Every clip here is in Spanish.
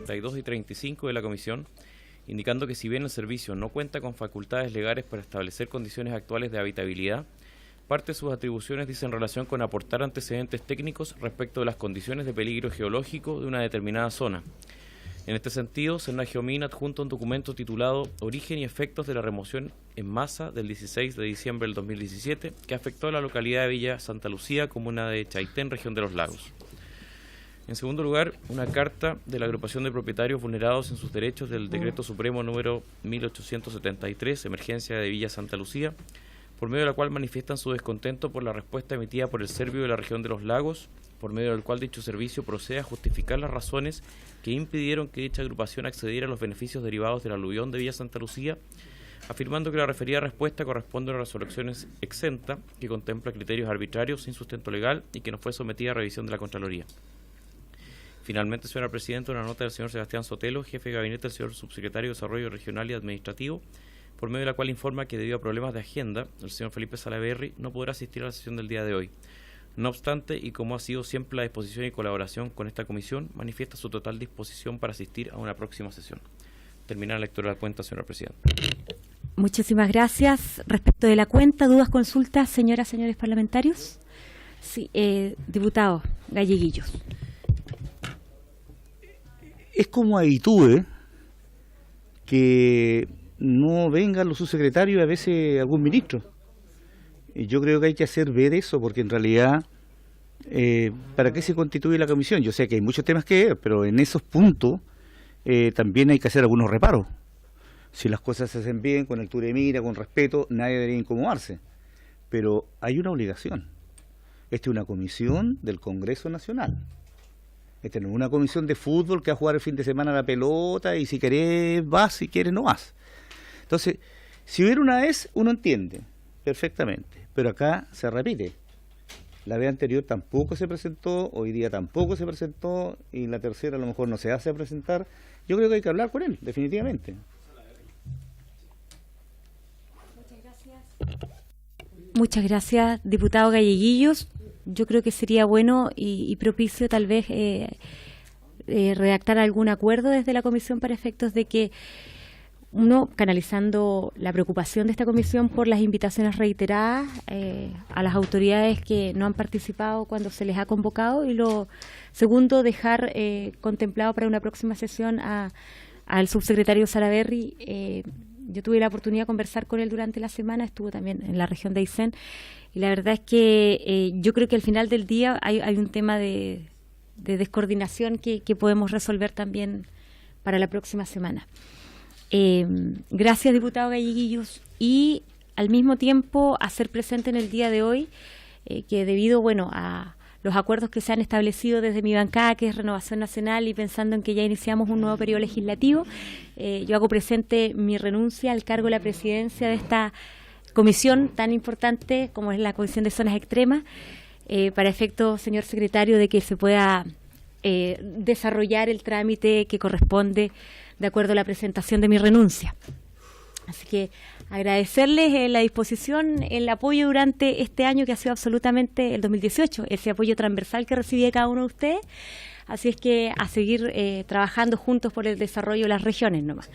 32 y 35 de la Comisión, indicando que si bien el servicio no cuenta con facultades legales para establecer condiciones actuales de habitabilidad, parte de sus atribuciones dice en relación con aportar antecedentes técnicos respecto de las condiciones de peligro geológico de una determinada zona. En este sentido, Serna-Geomin adjunta un documento titulado Origen y efectos de la remoción en masa del 16 de diciembre del 2017 que afectó a la localidad de Villa Santa Lucía, comuna de Chaitén, región de Los Lagos. En segundo lugar, una carta de la agrupación de propietarios vulnerados en sus derechos del Decreto Supremo número 1873, Emergencia de Villa Santa Lucía, por medio de la cual manifiestan su descontento por la respuesta emitida por el Servio de la región de Los Lagos, por medio del cual dicho servicio procede a justificar las razones que impidieron que dicha agrupación accediera a los beneficios derivados del aluvión de Villa Santa Lucía, afirmando que la referida respuesta corresponde a una resolución exenta que contempla criterios arbitrarios sin sustento legal y que no fue sometida a revisión de la Contraloría. Finalmente, señora Presidenta, una nota del señor Sebastián Sotelo, jefe de gabinete del señor Subsecretario de Desarrollo Regional y Administrativo, por medio de la cual informa que debido a problemas de agenda, el señor Felipe Salaverry no podrá asistir a la sesión del día de hoy. No obstante, y como ha sido siempre la disposición y colaboración con esta comisión, manifiesta su total disposición para asistir a una próxima sesión. Termina la lectura de la cuenta, señora Presidenta. Muchísimas gracias. Respecto de la cuenta, ¿dudas, consultas, señoras, señores parlamentarios? Sí, diputado Galleguillos. Es como habitúe que no vengan los subsecretarios y a veces algún ministro. Yo creo que hay que hacer ver eso, porque en realidad, ¿para qué se constituye la comisión? Yo sé que hay muchos temas que ver, pero en esos puntos también hay que hacer algunos reparos. Si las cosas se hacen bien, con altura de mira, con respeto, nadie debería incomodarse. Pero hay una obligación. Esta es una comisión del Congreso Nacional. Esta no es una comisión de fútbol que va a jugar el fin de semana a la pelota y si querés vas, si quieres no vas. Entonces, si hubiera una vez, uno entiende perfectamente, pero acá se repite. La vez anterior tampoco se presentó, hoy día tampoco se presentó y la tercera a lo mejor no se hace a presentar. Yo creo que hay que hablar con él, definitivamente. Muchas gracias, diputado Galleguillos. Yo creo que sería bueno y propicio tal vez redactar algún acuerdo desde la comisión para efectos de que uno, canalizando la preocupación de esta comisión por las invitaciones reiteradas a las autoridades que no han participado cuando se les ha convocado, y lo segundo, dejar contemplado para una próxima sesión al subsecretario Salaverry. Yo tuve la oportunidad de conversar con él durante la semana, estuvo también en la región de Aysén, y la verdad es que yo creo que al final del día hay un tema de descoordinación que podemos resolver también para la próxima semana. Gracias, diputado Galleguillos, y al mismo tiempo hacer presente en el día de hoy que debido a los acuerdos que se han establecido desde mi bancada, que es Renovación Nacional, y pensando en que ya iniciamos un nuevo periodo legislativo, yo hago presente mi renuncia al cargo de la presidencia de esta comisión tan importante como es la Comisión de Zonas Extremas, para efecto, señor secretario, de que se pueda desarrollar el trámite que corresponde de acuerdo a la presentación de mi renuncia. Así que agradecerles la disposición, el apoyo durante este año que ha sido absolutamente el 2018, ese apoyo transversal que recibí de cada uno de ustedes. Así es que a seguir trabajando juntos por el desarrollo de las regiones nomás.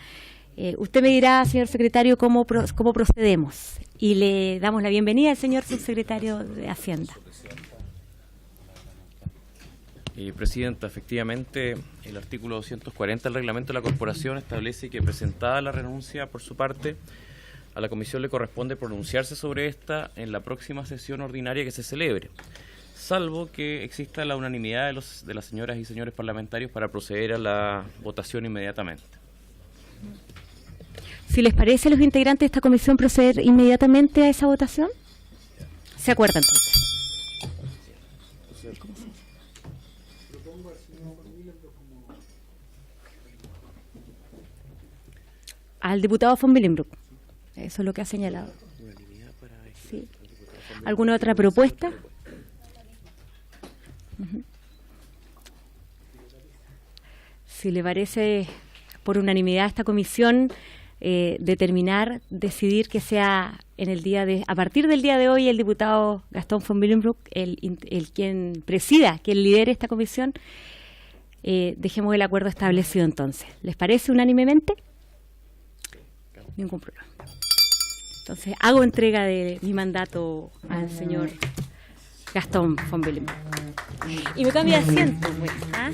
Usted me dirá, señor secretario, cómo procedemos, y le damos la bienvenida al señor subsecretario de Hacienda. Presidenta, efectivamente, el artículo 240 del reglamento de la corporación establece que, presentada la renuncia por su parte, a la comisión le corresponde pronunciarse sobre esta en la próxima sesión ordinaria que se celebre, salvo que exista la unanimidad de las señoras y señores parlamentarios para proceder a la votación inmediatamente. Si les parece a los integrantes de esta comisión proceder inmediatamente a esa votación, ¿se acuerdan entonces? Al diputado von Willenbrock. Eso es lo que ha señalado. Sí. ¿Alguna otra propuesta? Si le parece, por unanimidad a esta comisión, decidir que sea a partir del día de hoy el diputado Gastón von Willenbrock el quien presida, quien lidere esta comisión, dejemos el acuerdo establecido entonces. ¿Les parece unánimemente? Ningún problema. Entonces, hago entrega de mi mandato al señor Gastón von Bellman. Y me cambia de asiento, pues. ¿Ah?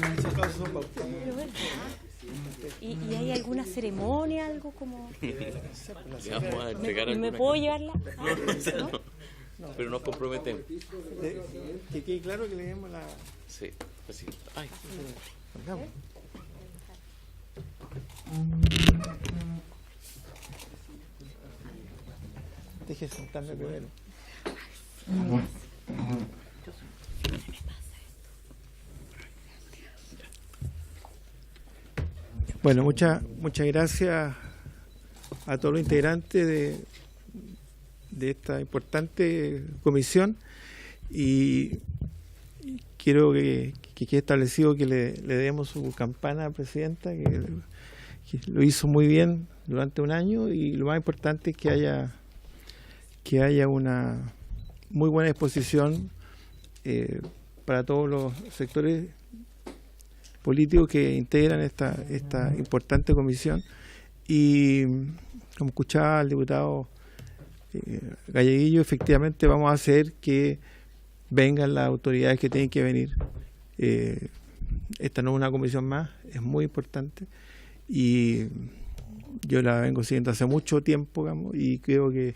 ¿Y hay alguna ceremonia, algo como...? Vamos a entregar ¿Me puedo llevarla? No, pero nos comprometemos. Que quede claro que le demos la... Sí, así. Ay. Deje sentarme primero. Bueno, muchas gracias a todos los integrantes de esta importante comisión, y quiero que quede establecido que le demos su campana, presidenta, que lo hizo muy bien durante un año, y lo más importante es que haya una muy buena exposición para todos los sectores políticos que integran esta importante comisión. Y como escuchaba el diputado Galleguillo, efectivamente vamos a hacer que vengan las autoridades que tienen que venir. Esta no es una comisión más, es muy importante, y yo la vengo siguiendo hace mucho tiempo, digamos, y creo que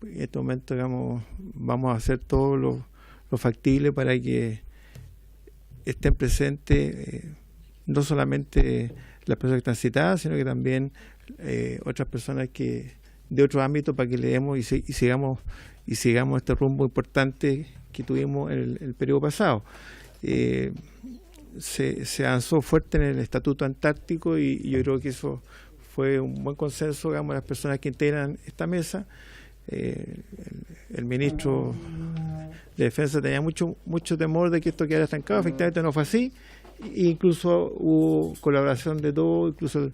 en este momento, digamos, vamos a hacer todo lo factible para que estén presentes no solamente las personas que están citadas, sino que también otras personas que de otros ámbitos, para que le demos y sigamos este rumbo importante que tuvimos en el periodo pasado. Se avanzó fuerte en el Estatuto Antártico, y yo creo que eso fue un buen consenso, digamos, de las personas que integran esta mesa. El ministro de Defensa tenía mucho temor de que esto quedara estancado. Efectivamente no fue así, e incluso hubo colaboración de todos, incluso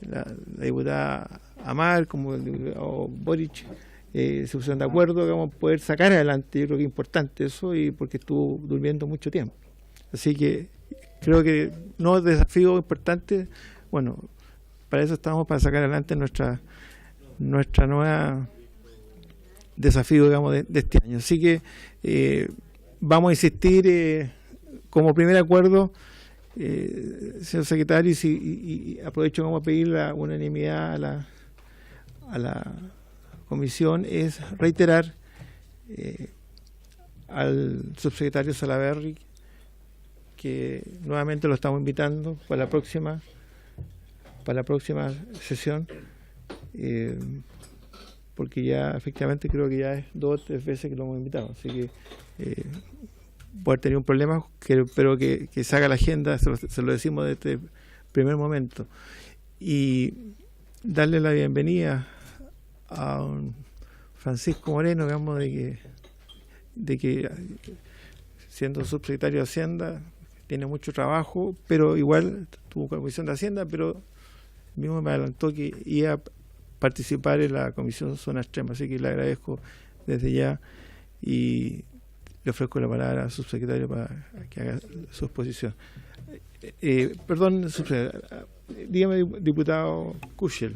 la diputada Amar como el diputado Boric se pusieron de acuerdo, digamos, poder sacar adelante. Yo creo que es importante eso, y porque estuvo durmiendo mucho tiempo. Así que creo que no es desafío importante. Bueno, para eso estamos, para sacar adelante nuestra nueva desafío, digamos, de este año. Así que vamos a insistir como primer acuerdo, señor secretario, y aprovecho como a pedir la unanimidad a la comisión, es reiterar al subsecretario Salaverry que nuevamente lo estamos invitando para la próxima sesión, porque ya efectivamente creo que ya es 2 o 3 veces que lo hemos invitado, así que puede tener un problema, pero que se haga la agenda, se lo decimos desde el primer momento. Y darle la bienvenida a un Francisco Moreno, digamos, de que siendo subsecretario de Hacienda tiene mucho trabajo, pero igual tuvo comisión de Hacienda, pero mismo me adelantó que iba a participar en la comisión Zona Extrema, así que le agradezco desde ya y le ofrezco la palabra al subsecretario para que haga su exposición. Perdón, subsecretario, dígame, diputado Kuschel.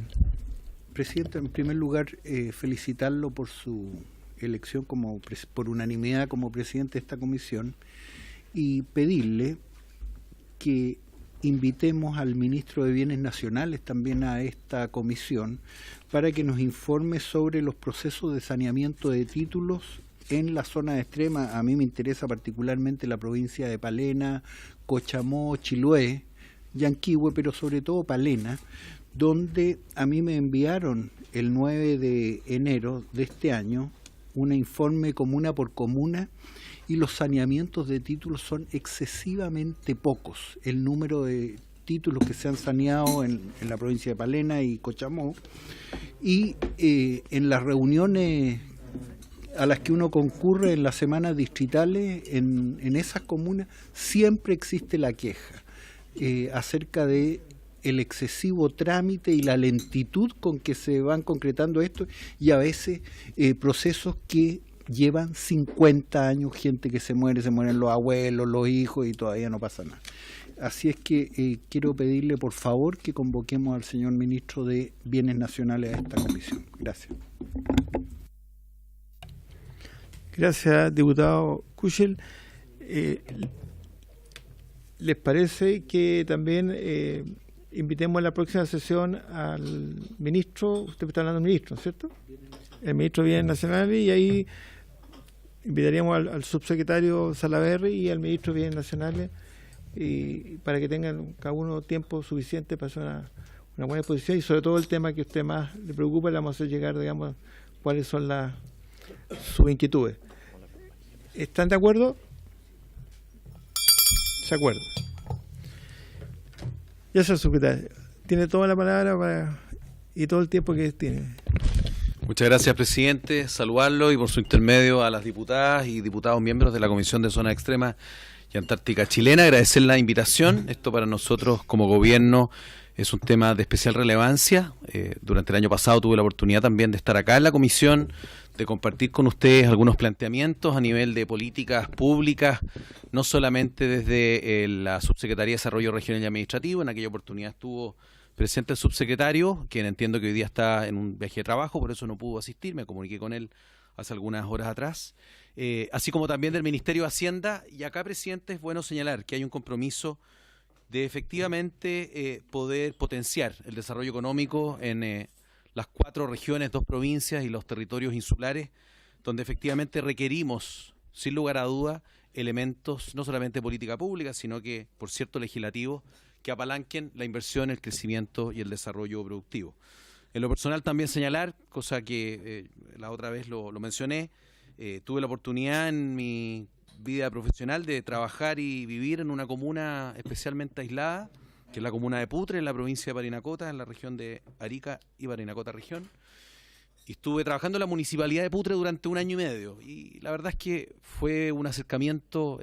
Presidente, en primer lugar, felicitarlo por su elección por unanimidad como presidente de esta comisión, y pedirle que invitemos al ministro de Bienes Nacionales también a esta comisión para que nos informe sobre los procesos de saneamiento de títulos en la zona extrema. A mí me interesa particularmente la provincia de Palena, Cochamó, Chiloé, Yanquihue, pero sobre todo Palena, donde a mí me enviaron el 9 de enero de este año un informe comuna por comuna, y los saneamientos de títulos son excesivamente pocos. El número de títulos que se han saneado en la provincia de Palena y Cochamó, y en las reuniones a las que uno concurre en las semanas distritales en esas comunas, siempre existe la queja acerca de el excesivo trámite y la lentitud con que se van concretando esto, y a veces procesos que llevan 50 años, gente que se mueren los abuelos, los hijos, y todavía no pasa nada. Así es que quiero pedirle por favor que convoquemos al señor ministro de Bienes Nacionales a esta comisión. Gracias. Gracias, diputado Kuchel. ¿Les parece que también invitemos a la próxima sesión al ministro? Usted está hablando del ministro, ¿cierto? El ministro de Bienes Nacionales, y ahí invitaríamos al subsecretario Salaverry y al ministro de Bienes Nacionales, y para que tengan cada uno tiempo suficiente para hacer una buena exposición, y sobre todo el tema que a usted más le preocupa, le vamos a hacer llegar, digamos, cuáles son sus inquietudes. ¿Están de acuerdo? ¿Se acuerdan? Ya, señor subsecretario, tiene toda la palabra y todo el tiempo que tiene. Muchas gracias, presidente. Saludarlo y por su intermedio a las diputadas y diputados miembros de la Comisión de Zonas Extremas y Antártica Chilena. Agradecer la invitación. Esto para nosotros como gobierno es un tema de especial relevancia. Durante el año pasado tuve la oportunidad también de estar acá en la comisión, de compartir con ustedes algunos planteamientos a nivel de políticas públicas, no solamente desde la Subsecretaría de Desarrollo Regional y Administrativo. En aquella oportunidad estuvo presente el subsecretario, quien entiendo que hoy día está en un viaje de trabajo, por eso no pudo asistir, me comuniqué con él hace algunas horas atrás, así como también del Ministerio de Hacienda. Y acá, presidente, es bueno señalar que hay un compromiso de efectivamente poder potenciar el desarrollo económico en las 4 regiones, 2 provincias y los territorios insulares, donde efectivamente requerimos, sin lugar a duda, elementos no solamente de política pública, sino que, por cierto, legislativos, que apalanquen la inversión, el crecimiento y el desarrollo productivo. En lo personal también señalar, cosa que la otra vez lo mencioné, tuve la oportunidad en mi vida profesional de trabajar y vivir en una comuna especialmente aislada, que es la comuna de Putre, en la provincia de Parinacota, en la región de Arica y Parinacota región. Y estuve trabajando en la municipalidad de Putre durante 1 año y medio. Y la verdad es que fue un acercamiento,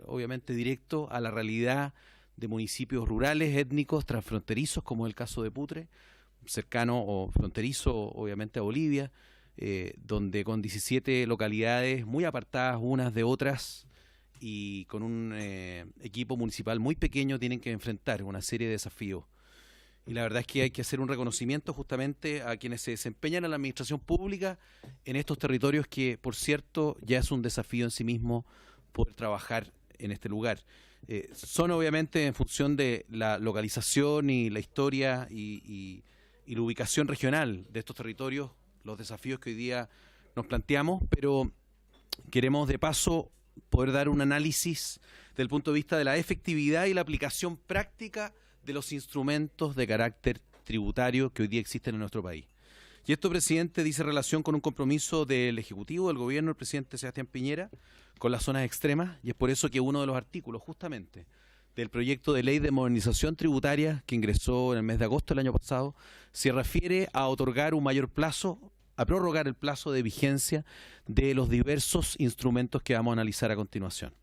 obviamente directo, a la realidad de municipios rurales, étnicos, transfronterizos, como es el caso de Putre, cercano o fronterizo, obviamente, a Bolivia, donde con 17 localidades muy apartadas unas de otras y con un equipo municipal muy pequeño tienen que enfrentar una serie de desafíos. Y la verdad es que hay que hacer un reconocimiento justamente a quienes se desempeñan en la administración pública en estos territorios que, por cierto, ya es un desafío en sí mismo poder trabajar en este lugar. Son obviamente en función de la localización y la historia y la ubicación regional de estos territorios los desafíos que hoy día nos planteamos, pero queremos de paso poder dar un análisis desde el punto de vista de la efectividad y la aplicación práctica de los instrumentos de carácter tributario que hoy día existen en nuestro país. Y esto, presidente, dice relación con un compromiso del Ejecutivo, del Gobierno, el presidente Sebastián Piñera, con las zonas extremas, y es por eso que uno de los artículos, justamente, del proyecto de ley de modernización tributaria que ingresó en el mes de agosto del año pasado, se refiere a otorgar un mayor plazo, a prorrogar el plazo de vigencia de los diversos instrumentos que vamos a analizar a continuación.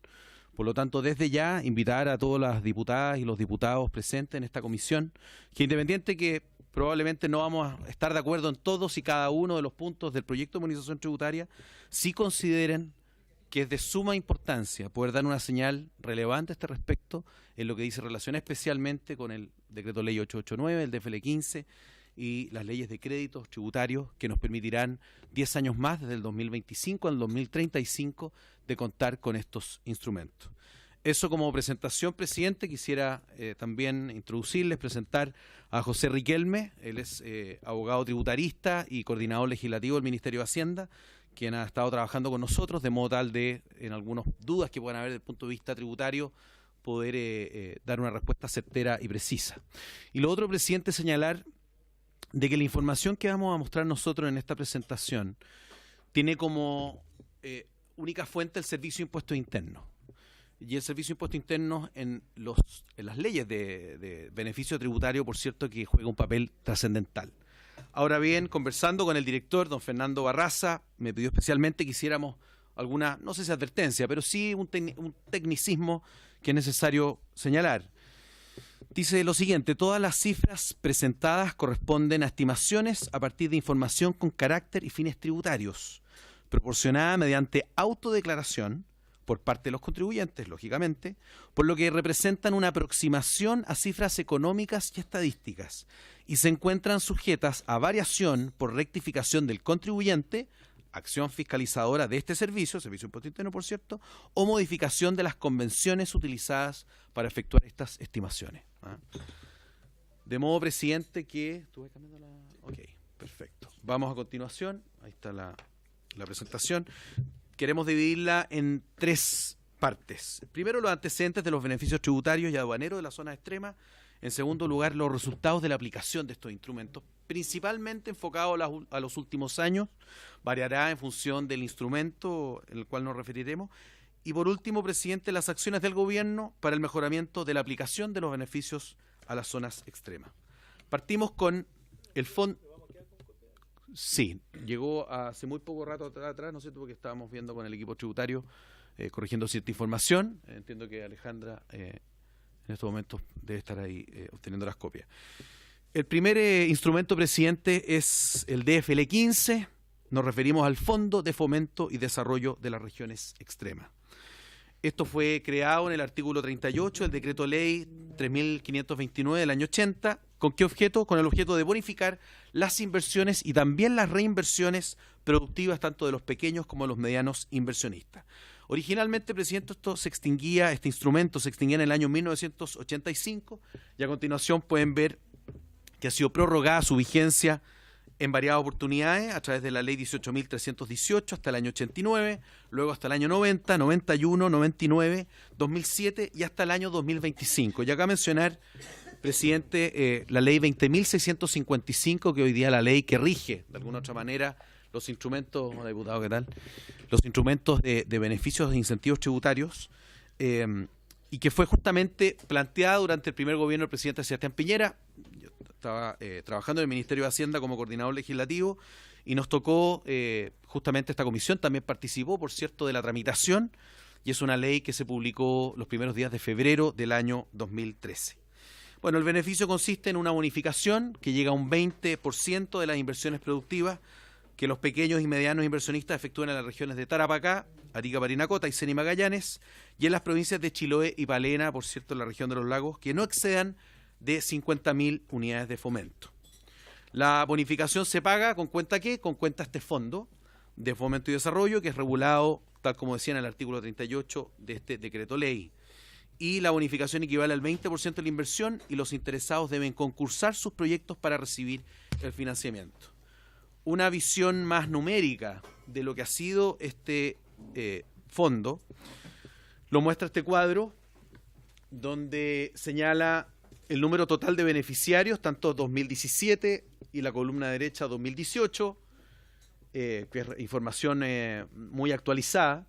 Por lo tanto, desde ya, invitar a todas las diputadas y los diputados presentes en esta comisión, que independiente que probablemente no vamos a estar de acuerdo en todos y cada uno de los puntos del proyecto de modernización tributaria, sí consideren que es de suma importancia poder dar una señal relevante a este respecto en lo que dice relación especialmente con el Decreto Ley 889, el DFL 15 y las leyes de créditos tributarios que nos permitirán 10 años más, desde el 2025 al 2035, de contar con estos instrumentos. Eso como presentación, presidente. Quisiera también introducirles, presentar a José Riquelme. Él es abogado tributarista y coordinador legislativo del Ministerio de Hacienda, quien ha estado trabajando con nosotros, de modo tal de, en algunas dudas que puedan haber desde el punto de vista tributario, poder dar una respuesta certera y precisa. Y lo otro, presidente, señalar de que la información que vamos a mostrar nosotros en esta presentación tiene como única fuente el Servicio de Impuestos Internos. Y el Servicio de Impuestos Internos en las leyes de beneficio tributario, por cierto, que juega un papel trascendental. Ahora bien, conversando con el director, don Fernando Barraza, me pidió especialmente que hiciéramos alguna, no sé si advertencia, pero sí un tecnicismo que es necesario señalar. Dice lo siguiente: todas las cifras presentadas corresponden a estimaciones a partir de información con carácter y fines tributarios, proporcionada mediante autodeclaración por parte de los contribuyentes, lógicamente, por lo que representan una aproximación a cifras económicas y estadísticas, y se encuentran sujetas a variación por rectificación del contribuyente, acción fiscalizadora de este servicio de impuesto interno, por cierto, o modificación de las convenciones utilizadas para efectuar estas estimaciones. De modo, presidente, que... ¿Tú vas cambiando la...? Ok, perfecto. Vamos a continuación. Ahí está la presentación. Queremos dividirla en 3 partes. Primero, los antecedentes de los beneficios tributarios y aduaneros de la zona extrema. En segundo lugar, los resultados de la aplicación de estos instrumentos, principalmente enfocado a los últimos años. Variará en función del instrumento en el cual nos referiremos. Y por último, presidente, las acciones del gobierno para el mejoramiento de la aplicación de los beneficios a las zonas extremas. Partimos con el fondo. Sí, llegó hace muy poco rato atrás, ¿no es cierto?, porque estábamos viendo con el equipo tributario, corrigiendo cierta información. Entiendo que Alejandra en estos momentos debe estar ahí obteniendo las copias. El primer instrumento, presidente, es el DFL 15. Nos referimos al Fondo de Fomento y Desarrollo de las Regiones Extremas. Esto fue creado en el artículo 38 del Decreto Ley 3.529 del año 80. ¿Con qué objeto? Con el objeto de bonificar las inversiones y también las reinversiones productivas tanto de los pequeños como de los medianos inversionistas. Originalmente, presidente, este instrumento se extinguía en el año 1985 y a continuación pueden ver que ha sido prorrogada su vigencia en variadas oportunidades a través de la ley 18.318 hasta el año 89, luego hasta el año 90, 91, 99, 2007 y hasta el año 2025. Y acá mencionar, presidente, la ley 20.655, que hoy día es la ley que rige de alguna otra manera los instrumentos, diputado, ¿qué tal? Los instrumentos de beneficios e incentivos tributarios, y que fue justamente planteada durante el primer gobierno del presidente Sebastián Piñera. Yo estaba trabajando en el Ministerio de Hacienda como coordinador legislativo y nos tocó justamente esta comisión, también participó, por cierto, de la tramitación, y es una ley que se publicó los primeros días de febrero del año 2013. Bueno, el beneficio consiste en una bonificación que llega a un 20% de las inversiones productivas que los pequeños y medianos inversionistas efectúan en las regiones de Tarapacá, Arica, Parinacota, Aysén y Magallanes, y en las provincias de Chiloé y Palena, por cierto, en la región de los lagos, que no excedan de 50.000 unidades de fomento. La bonificación se paga con cuenta ¿qué? Con cuenta este fondo de fomento y desarrollo, que es regulado, tal como decía en el artículo 38 de este decreto ley. Y la bonificación equivale al 20% de la inversión y los interesados deben concursar sus proyectos para recibir el financiamiento. Una visión más numérica de lo que ha sido este fondo lo muestra este cuadro, donde señala el número total de beneficiarios, tanto 2017 y la columna derecha 2018, que es información muy actualizada,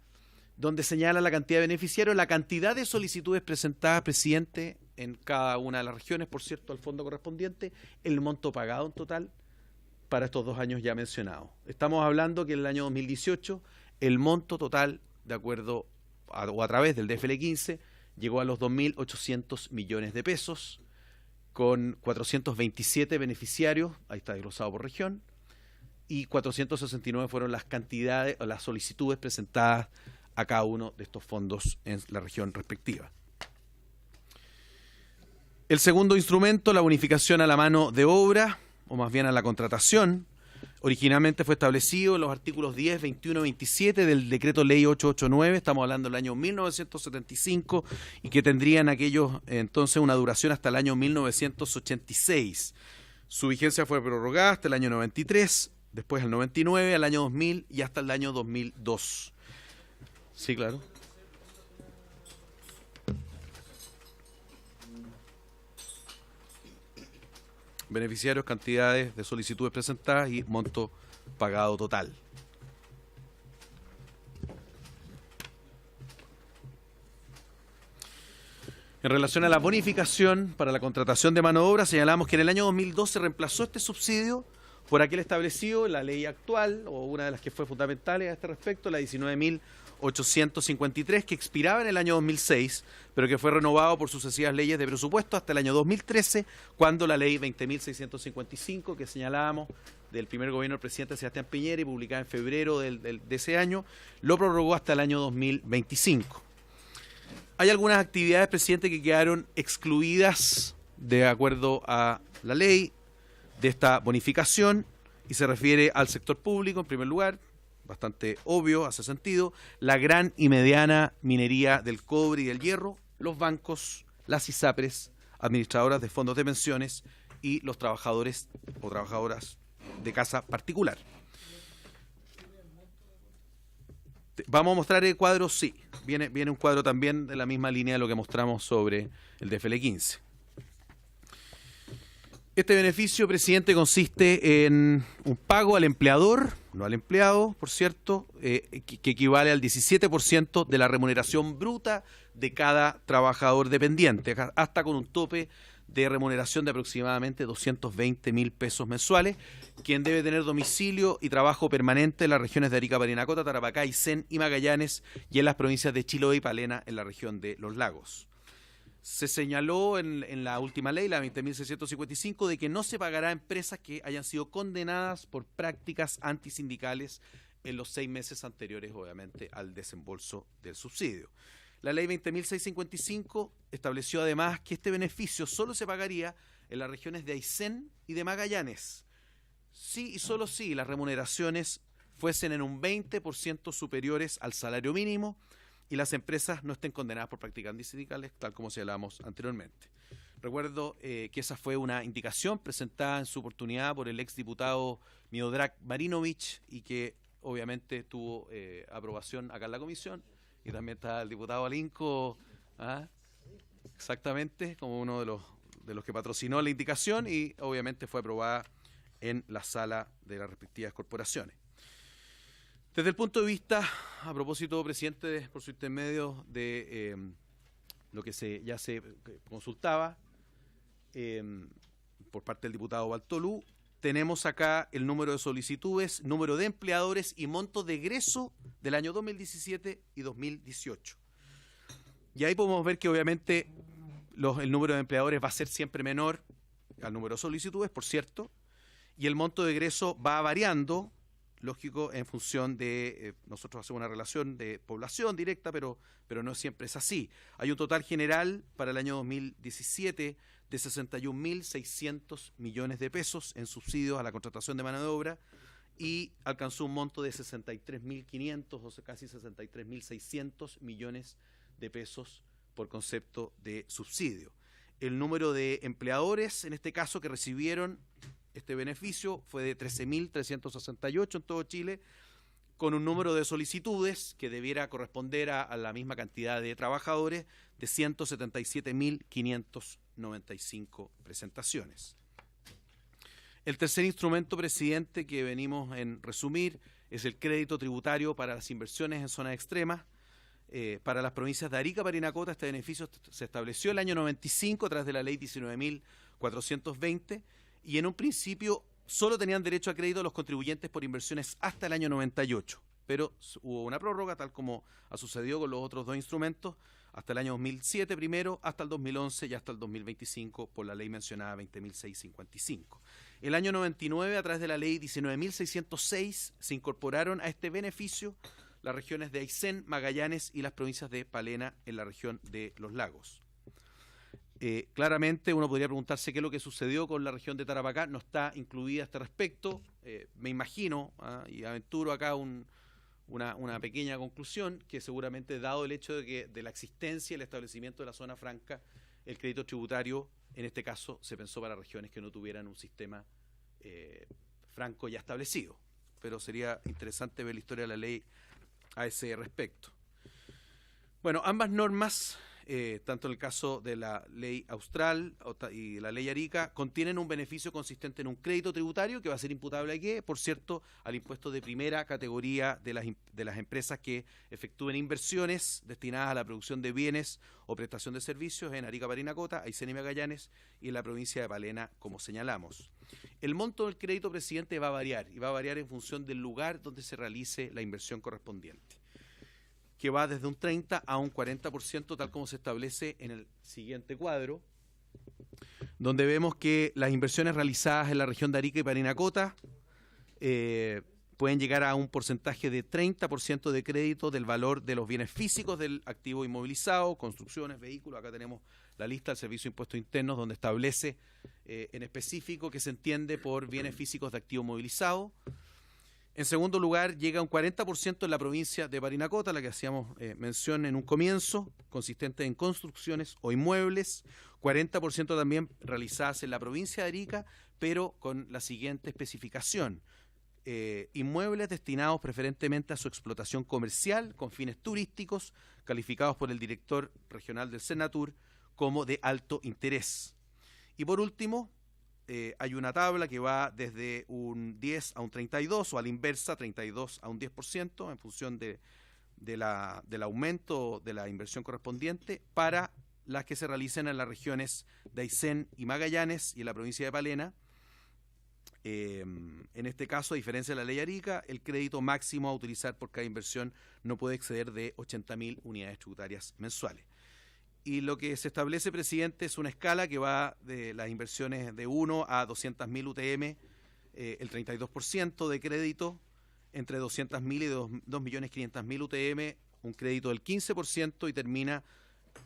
donde señala la cantidad de beneficiarios, la cantidad de solicitudes presentadas, presidente, en cada una de las regiones, por cierto, al fondo correspondiente, el monto pagado en total para estos 2 años ya mencionados. Estamos hablando que en el año 2018 el monto total, de acuerdo a través del DFL 15, llegó a los 2.800 millones de pesos, con 427 beneficiarios, ahí está desglosado por región, y 469 fueron las cantidades o las solicitudes presentadas a cada uno de estos fondos en la región respectiva. El segundo instrumento, la bonificación a la mano de obra, o más bien a la contratación, originalmente fue establecido en los artículos 10, 21 y 27 del decreto ley 889, estamos hablando del año 1975, y que tendrían aquellos entonces una duración hasta el año 1986. Su vigencia fue prorrogada hasta el año 93, después el 99, al año 2000 y hasta el año 2002. Sí, claro. Beneficiarios, cantidades de solicitudes presentadas y monto pagado total. En relación a la bonificación para la contratación de mano de obra, señalamos que en el año 2002 se reemplazó este subsidio por aquel establecido en la ley actual, o una de las que fue fundamentales a este respecto, la 19.8 853, que expiraba en el año 2006, pero que fue renovado por sucesivas leyes de presupuesto hasta el año 2013, cuando la ley 20.655, que señalábamos, del primer gobierno del presidente Sebastián Piñera y publicada en febrero de ese año, lo prorrogó hasta el año 2025. Hay algunas actividades, presidente, que quedaron excluidas de acuerdo a la ley de esta bonificación, y se refiere al sector público en primer lugar, bastante obvio, hace sentido, la gran y mediana minería del cobre y del hierro, los bancos, las ISAPRES, administradoras de fondos de pensiones y los trabajadores o trabajadoras de casa particular. ¿Vamos a mostrar el cuadro? Sí, viene un cuadro también de la misma línea de lo que mostramos sobre el DFL 15. Este beneficio, presidente, consiste en un pago al empleador, no al empleado, por cierto, que equivale al 17% de la remuneración bruta de cada trabajador dependiente, hasta con un tope de remuneración de aproximadamente 220.000 pesos mensuales, quien debe tener domicilio y trabajo permanente en las regiones de Arica, Parinacota, Tarapacá, Aysén y Magallanes, y en las provincias de Chiloé y Palena, en la región de Los Lagos. Se señaló en la última ley, la 20.655, de que no se pagará a empresas que hayan sido condenadas por prácticas antisindicales en los 6 meses anteriores, obviamente, al desembolso del subsidio. La ley 20.655 estableció además que este beneficio solo se pagaría en las regiones de Aysén y de Magallanes, sí y solo si las remuneraciones fuesen en un 20% superiores al salario mínimo y las empresas no estén condenadas por prácticas antisindicales, tal como señalamos anteriormente. Recuerdo que esa fue una indicación presentada en su oportunidad por el exdiputado Miodrag Marinovich y que obviamente tuvo aprobación acá en la comisión, y también está el diputado Alinco, exactamente, como uno de los que patrocinó la indicación, y obviamente fue aprobada en la sala de las respectivas corporaciones. Desde el punto de vista, a propósito, presidente, por su intermedio, de lo que ya se consultaba por parte del diputado Bartolú, tenemos acá el número de solicitudes, número de empleadores y monto de egreso del año 2017 y 2018. Y ahí podemos ver que obviamente el número de empleadores va a ser siempre menor al número de solicitudes, por cierto, y el monto de egreso va variando, lógico, en función de, nosotros hacemos una relación de población directa, pero no siempre es así. Hay un total general para el año 2017 de 61.600 millones de pesos en subsidios a la contratación de mano de obra, y alcanzó un monto de 63.500 o casi 63.600 millones de pesos por concepto de subsidio. El número de empleadores, en este caso, que recibieron este beneficio fue de 13.368 en todo Chile, con un número de solicitudes que debiera corresponder a la misma cantidad de trabajadores, de 177.595 presentaciones. El tercer instrumento, presidente, que venimos en resumir, es el crédito tributario para las inversiones en zonas extremas. Para las provincias de Arica, Parinacota, este beneficio se estableció el año 95 a través de la ley 19.420, y en un principio solo tenían derecho a crédito los contribuyentes por inversiones hasta el año 98, pero hubo una prórroga, tal como ha sucedido con los otros dos instrumentos, hasta el año 2007 primero, hasta el 2011 y hasta el 2025 por la ley mencionada 20.655. El año 99, a través de la ley 19.606, se incorporaron a este beneficio las regiones de Aysén, Magallanes y las provincias de Palena en la región de Los Lagos. Claramente uno podría preguntarse qué es lo que sucedió con la región de Tarapacá, no está incluida a este respecto. Me imagino, y aventuro acá una pequeña conclusión, que seguramente, dado el hecho de la existencia y el establecimiento de la zona franca, el crédito tributario en este caso se pensó para regiones que no tuvieran un sistema franco ya establecido, pero sería interesante ver la historia de la ley a ese respecto. Bueno, ambas normas, tanto en el caso de la ley austral y la ley Arica, contienen un beneficio consistente en un crédito tributario que va a ser imputable aquí, por cierto, al impuesto de primera categoría de las empresas que efectúen inversiones destinadas a la producción de bienes o prestación de servicios en Arica, Parinacota, Aysén y Magallanes, y en la provincia de Palena, como señalamos. El monto del crédito, presidente, va a variar, y va a variar en función del lugar donde se realice la inversión correspondiente. que va desde un 30 a un 40%, tal como se establece en el siguiente cuadro, donde vemos que las inversiones realizadas en la región de Arica y Parinacota pueden llegar a un porcentaje de 30% de crédito del valor de los bienes físicos del activo inmovilizado, construcciones, vehículos. Acá tenemos la lista del Servicio de Impuestos Internos, donde establece en específico qué se entiende por bienes físicos de activo movilizado. En segundo lugar, llega un 40% en la provincia de Parinacota, la que hacíamos mención en un comienzo, consistente en construcciones o inmuebles, 40% también realizadas en la provincia de Arica, pero con la siguiente especificación: inmuebles destinados preferentemente a su explotación comercial con fines turísticos, calificados por el director regional del Senatur como de alto interés. Y por último, hay una tabla que va desde un 10 a un 32, o a la inversa, 32 a un 10%, en función del aumento de la inversión correspondiente para las que se realicen en las regiones de Aysén y Magallanes y en la provincia de Palena. En este caso, a diferencia de la ley Arica, el crédito máximo a utilizar por cada inversión no puede exceder de 80.000 unidades tributarias mensuales. Y lo que se establece, presidente, es una escala que va de las inversiones de 1 a 200.000 UTM, el 32% de crédito, entre 200.000 y 2.500.000 UTM, un crédito del 15%, y termina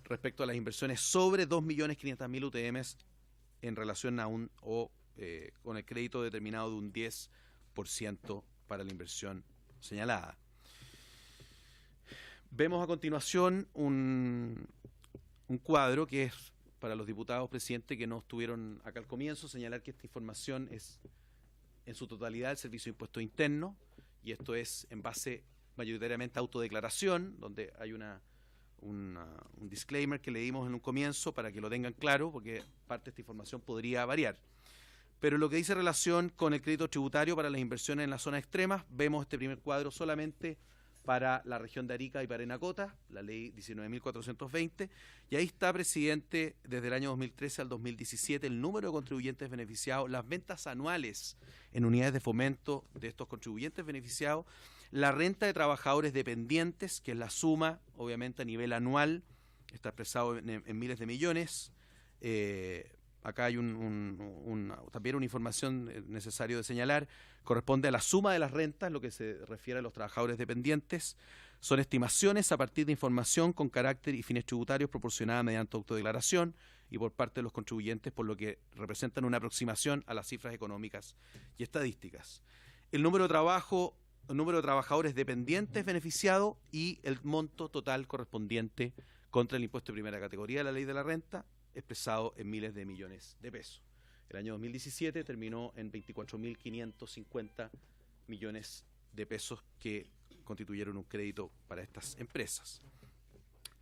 respecto a las inversiones sobre 2.500.000 UTM en relación a con el crédito determinado de un 10% para la inversión señalada. Vemos a continuación un cuadro que es para los diputados, presidente, que no estuvieron acá al comienzo, señalar que esta información es en su totalidad del Servicio de Impuestos Internos, y esto es en base mayoritariamente a autodeclaración, donde hay un disclaimer que le dimos en un comienzo para que lo tengan claro, porque parte de esta información podría variar. Pero lo que dice relación con el crédito tributario para las inversiones en las zonas extremas, vemos este primer cuadro solamente para la región de Arica y Parinacota, la ley 19.420, y ahí está, presidente, desde el año 2013 al 2017, el número de contribuyentes beneficiados, las ventas anuales en unidades de fomento de estos contribuyentes beneficiados, la renta de trabajadores dependientes, que es la suma, obviamente, a nivel anual, está expresado en miles de millones. Acá hay también una información necesaria de señalar, corresponde a la suma de las rentas, lo que se refiere a los trabajadores dependientes. Son estimaciones a partir de información con carácter y fines tributarios proporcionada mediante autodeclaración y por parte de los contribuyentes, por lo que representan una aproximación a las cifras económicas y estadísticas. El número de trabajadores dependientes beneficiados y el monto total correspondiente contra el impuesto de primera categoría de la ley de la renta, expresado en miles de millones de pesos. El año 2017 terminó en 24.550 millones de pesos que constituyeron un crédito para estas empresas.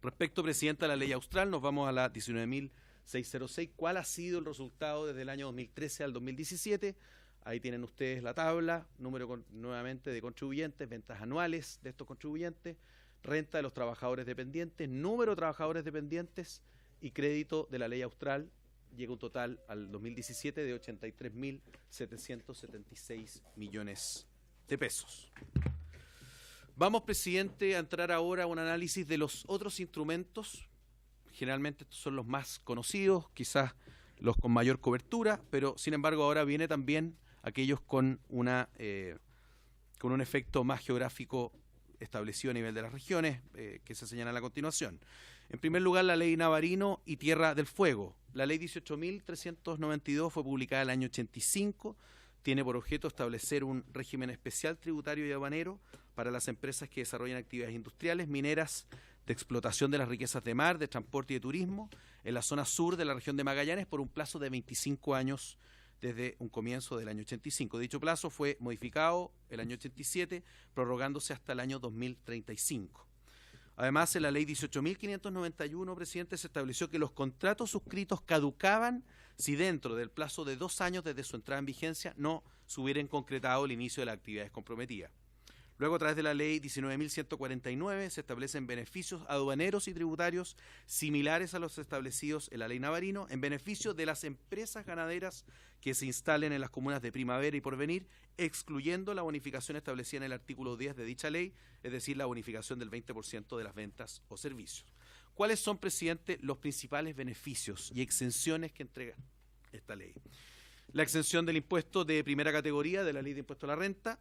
Respecto, presidenta, a la ley austral, nos vamos a la 19.606. ¿Cuál ha sido el resultado desde el año 2013 al 2017? Ahí tienen ustedes la tabla, número nuevamente de contribuyentes, ventas anuales de estos contribuyentes, renta de los trabajadores dependientes, número de trabajadores dependientes y crédito de la ley austral. Llega un total al 2017 de 83.776 millones de pesos. Vamos, presidente, a entrar ahora a un análisis de los otros instrumentos. Generalmente estos son los más conocidos, quizás los con mayor cobertura, pero sin embargo ahora viene también aquellos con un efecto más geográfico establecido a nivel de las regiones, que se señalan a continuación. En primer lugar, la ley Navarino y Tierra del Fuego. La ley 18.392 fue publicada en el año 85, tiene por objeto establecer un régimen especial tributario y aduanero para las empresas que desarrollan actividades industriales, mineras, de explotación de las riquezas de mar, de transporte y de turismo, en la zona sur de la región de Magallanes por un plazo de 25 años desde un comienzo del año 85. Dicho plazo fue modificado el año 87, prorrogándose hasta el año 2035. Además, en la ley 18.591, presidente, se estableció que los contratos suscritos caducaban si dentro del plazo de 2 años desde su entrada en vigencia no se hubieran concretado el inicio de las actividades comprometidas. Luego, a través de la ley 19.149, se establecen beneficios aduaneros y tributarios similares a los establecidos en la ley Navarino, en beneficio de las empresas ganaderas que se instalen en las comunas de Primavera y Porvenir, excluyendo la bonificación establecida en el artículo 10 de dicha ley, es decir, la bonificación del 20% de las ventas o servicios. ¿Cuáles son, presidente, los principales beneficios y exenciones que entrega esta ley? La exención del impuesto de primera categoría de la ley de impuesto a la renta,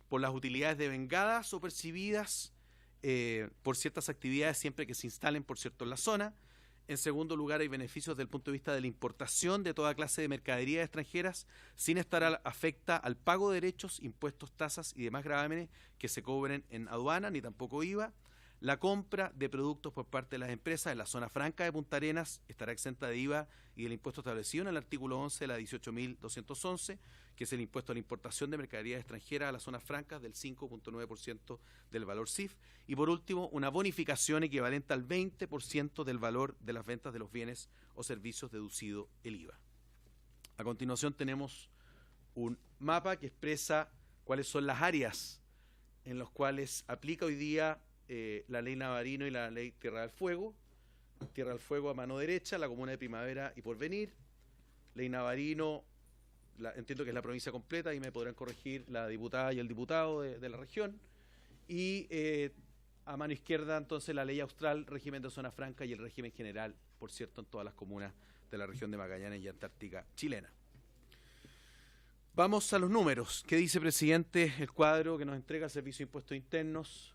por las utilidades devengadas o percibidas por ciertas actividades siempre que se instalen, por cierto, en la zona. En segundo lugar, hay beneficios desde el punto de vista de la importación de toda clase de mercaderías extranjeras sin estar afecta al pago de derechos, impuestos, tasas y demás gravámenes que se cobren en aduana, ni tampoco IVA. La compra de productos por parte de las empresas en la zona franca de Punta Arenas estará exenta de IVA y del impuesto establecido en el artículo 11 de la 18.211, que es el impuesto a la importación de mercaderías extranjeras a las zonas francas del 5.9% del valor CIF. Y por último, una bonificación equivalente al 20% del valor de las ventas de los bienes o servicios deducido el IVA. A continuación tenemos un mapa que expresa cuáles son las áreas en las cuales aplica hoy día la ley Navarino y la ley Tierra del Fuego. Tierra del Fuego a mano derecha, la comuna de Primavera y Porvenir. Ley Navarino, entiendo que es la provincia completa y me podrán corregir la diputada y el diputado de la región. Y a mano izquierda, entonces, la ley austral, régimen de zona franca y el régimen general, por cierto, en todas las comunas de la región de Magallanes y Antártica chilena. Vamos a los números. ¿Qué dice, presidente, el cuadro que nos entrega el Servicio de Impuestos Internos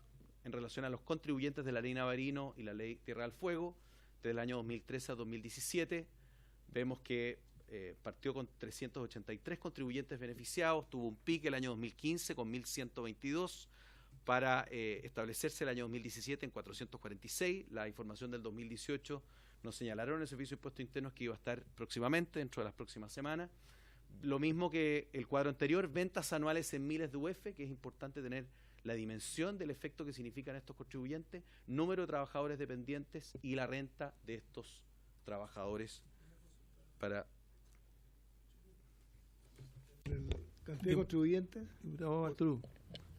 en relación a los contribuyentes de la ley Navarino y la ley Tierra del Fuego desde el año 2013 a 2017? Vemos que partió con 383 contribuyentes beneficiados, tuvo un pique el año 2015 con 1.122, para establecerse el año 2017 en 446. La información del 2018 nos señalaron en el Servicio de Impuestos Internos que iba a estar próximamente, dentro de las próximas semanas. Lo mismo que el cuadro anterior, ventas anuales en miles de UF, que es importante tener la dimensión del efecto que significan estos contribuyentes, número de trabajadores dependientes y la renta de estos trabajadores para... Cantidad de contribuyentes,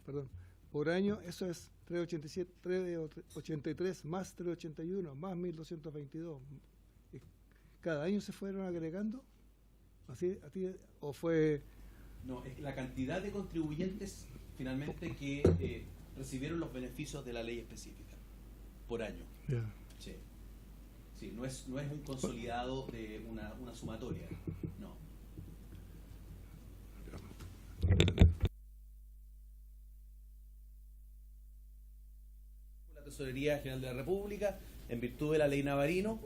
perdón, por año, eso es 383 más 381 más 1.222. ¿Cada año se fueron agregando? ¿Así o fue...? No, es la cantidad de contribuyentes finalmente que recibieron los beneficios de la ley específica por año. Yeah. Sí. Sí, no es un consolidado de una sumatoria. No. La Tesorería General de la República, en virtud de la ley Navarino,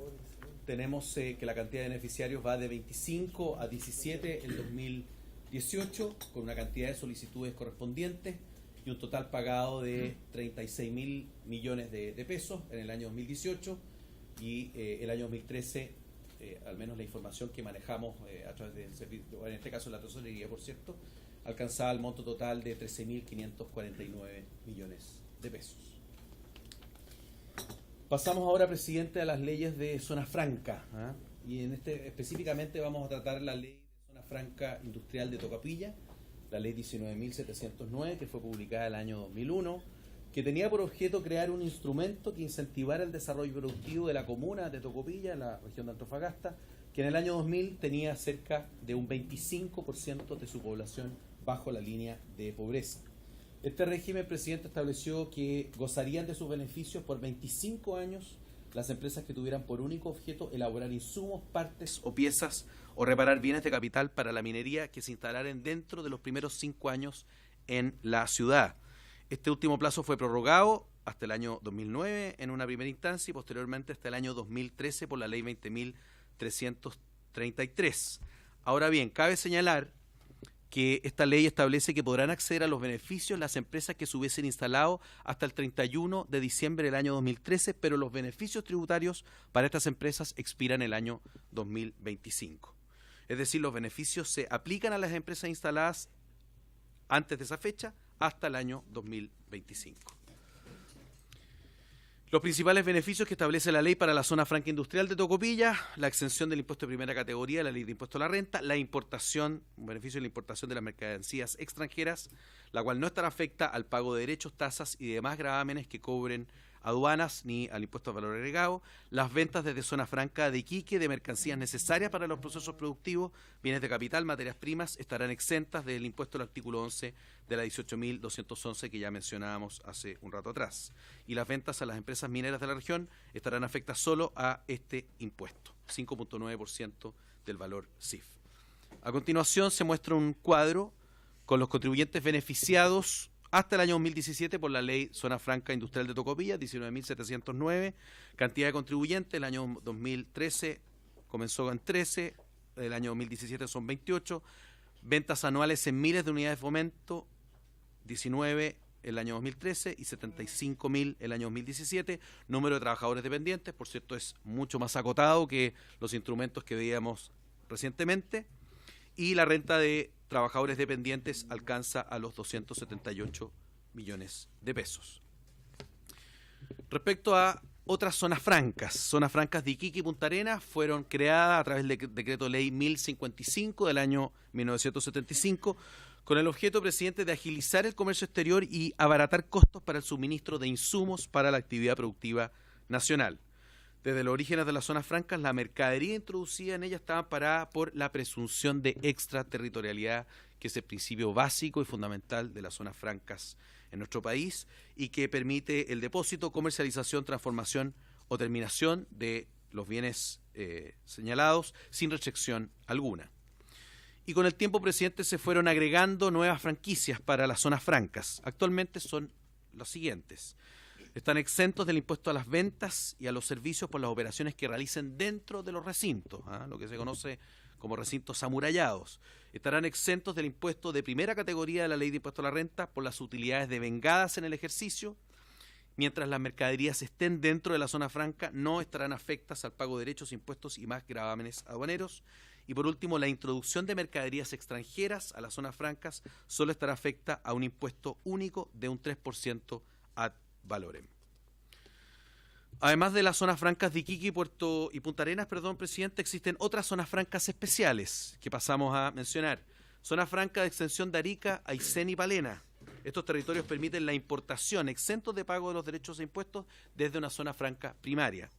tenemos que la cantidad de beneficiarios va de 25 a 17 en 2018, con una cantidad de solicitudes correspondientes y un total pagado de 36.000 millones de pesos en el año 2018, y el año 2013, al menos la información que manejamos a través del servicio, en este caso la tesorería, por cierto, alcanzaba el monto total de 13.549 millones de pesos. Pasamos ahora, presidente, a las leyes de zona franca, ¿eh? Y en específicamente vamos a tratar la ley de zona franca industrial de Tocopilla, la ley 19.709, que fue publicada el año 2001, que tenía por objeto crear un instrumento que incentivara el desarrollo productivo de la comuna de Tocopilla, en la región de Antofagasta, que en el año 2000 tenía cerca de un 25% de su población bajo la línea de pobreza. Este régimen, presidente, estableció que gozarían de sus beneficios por 25 años las empresas que tuvieran por único objeto elaborar insumos, partes o piezas o reparar bienes de capital para la minería que se instalaran dentro de los primeros 5 años en la ciudad. Este último plazo fue prorrogado hasta el año 2009 en una primera instancia y posteriormente hasta el año 2013 por la ley 20.333. Ahora bien, cabe señalar que esta ley establece que podrán acceder a los beneficios las empresas que se hubiesen instalado hasta el 31 de diciembre del año 2013, pero los beneficios tributarios para estas empresas expiran el año 2025. Es decir, los beneficios se aplican a las empresas instaladas antes de esa fecha hasta el año 2025. Los principales beneficios que establece la ley para la zona franca industrial de Tocopilla: la exención del impuesto de primera categoría, la ley de impuesto a la renta, la importación, un beneficio de la importación de las mercancías extranjeras, la cual no estará afecta al pago de derechos, tasas y demás gravámenes que cobren aduanas ni al impuesto al valor agregado, las ventas desde zona franca de Iquique de mercancías necesarias para los procesos productivos, bienes de capital, materias primas, estarán exentas del impuesto del artículo 11 de la 18.211 que ya mencionábamos hace un rato atrás. Y las ventas a las empresas mineras de la región estarán afectas solo a este impuesto, 5.9% del valor CIF. A continuación se muestra un cuadro con los contribuyentes beneficiados hasta el año 2017 por la ley Zona Franca Industrial de Tocopilla, 19.709, cantidad de contribuyentes, el año 2013 comenzó en 13, el año 2017 son 28, ventas anuales en miles de unidades de fomento, 19 el año 2013 y 75.000 el año 2017, número de trabajadores dependientes, por cierto es mucho más acotado que los instrumentos que veíamos recientemente, y la renta de trabajadores dependientes alcanza a los 278 millones de pesos. Respecto a otras zonas francas de Iquique y Punta Arenas fueron creadas a través del decreto ley 1055 del año 1975 con el objeto, presidente, de agilizar el comercio exterior y abaratar costos para el suministro de insumos para la actividad productiva nacional. Desde los orígenes de las zonas francas, la mercadería introducida en ellas estaba amparada por la presunción de extraterritorialidad, que es el principio básico y fundamental de las zonas francas en nuestro país y que permite el depósito, comercialización, transformación o terminación de los bienes señalados sin restricción alguna. Y con el tiempo, presidente, se fueron agregando nuevas franquicias para las zonas francas. Actualmente son los siguientes. Están exentos del impuesto a las ventas y a los servicios por las operaciones que realicen dentro de los recintos, lo que se conoce como recintos amurallados. Estarán exentos del impuesto de primera categoría de la ley de impuesto a la renta por las utilidades devengadas en el ejercicio. Mientras las mercaderías estén dentro de la zona franca, no estarán afectas al pago de derechos, impuestos y más gravámenes aduaneros. Y por último, la introducción de mercaderías extranjeras a las zonas francas solo estará afecta a un impuesto único de un 3% ad valorem. Además de las zonas francas de Iquique, Puerto y Punta Arenas, presidente, existen otras zonas francas especiales que pasamos a mencionar. Zona franca de extensión de Arica, Aysén y Palena. Estos territorios permiten la importación exentos de pago de los derechos e impuestos desde una zona franca primaria.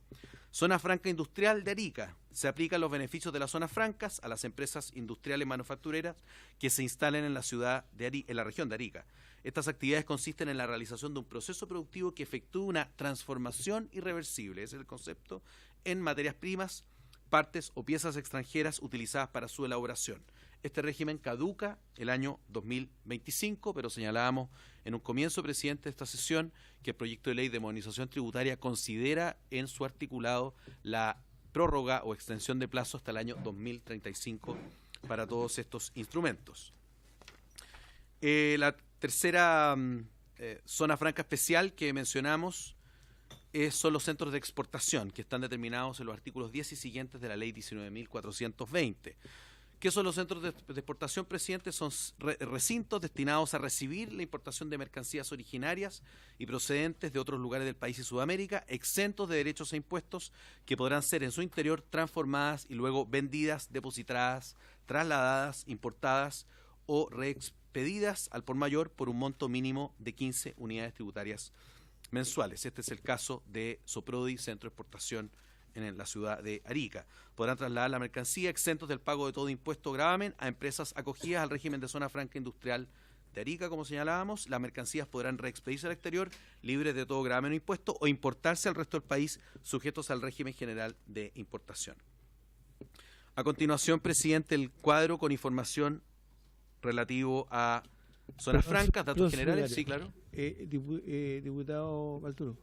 Zona franca industrial de Arica. Se aplican los beneficios de las zonas francas a las empresas industriales manufactureras que se instalen en la ciudad de en la región de Arica. Estas actividades consisten en la realización de un proceso productivo que efectúa una transformación irreversible, ese es el concepto, en materias primas, partes o piezas extranjeras utilizadas para su elaboración. Este régimen caduca el año 2025, pero señalábamos en un comienzo, presidente, de esta sesión que el proyecto de ley de modernización tributaria considera en su articulado la prórroga o extensión de plazo hasta el año 2035 para todos estos instrumentos. La tercera zona franca especial que mencionamos son los centros de exportación, que están determinados en los artículos 10 y siguientes de la ley 19.420. ¿Qué son los centros de exportación, presidente? Son recintos destinados a recibir la importación de mercancías originarias y procedentes de otros lugares del país y Sudamérica, exentos de derechos e impuestos, que podrán ser en su interior transformadas y luego vendidas, depositadas, trasladadas, importadas o reexpedidas al por mayor por un monto mínimo de 15 unidades tributarias mensuales. Este es el caso de Soprodi, Centro de Exportación en la ciudad de Arica. Podrán trasladar la mercancía exentos del pago de todo impuesto o gravamen a empresas acogidas al régimen de zona franca industrial de Arica, como señalábamos. Las mercancías podrán reexpedirse al exterior libres de todo gravamen o impuesto o importarse al resto del país sujetos al régimen general de importación. A continuación, presidente, el cuadro con información relativo a zonas francas, datos generales. Sí, claro. Diputado Balturo.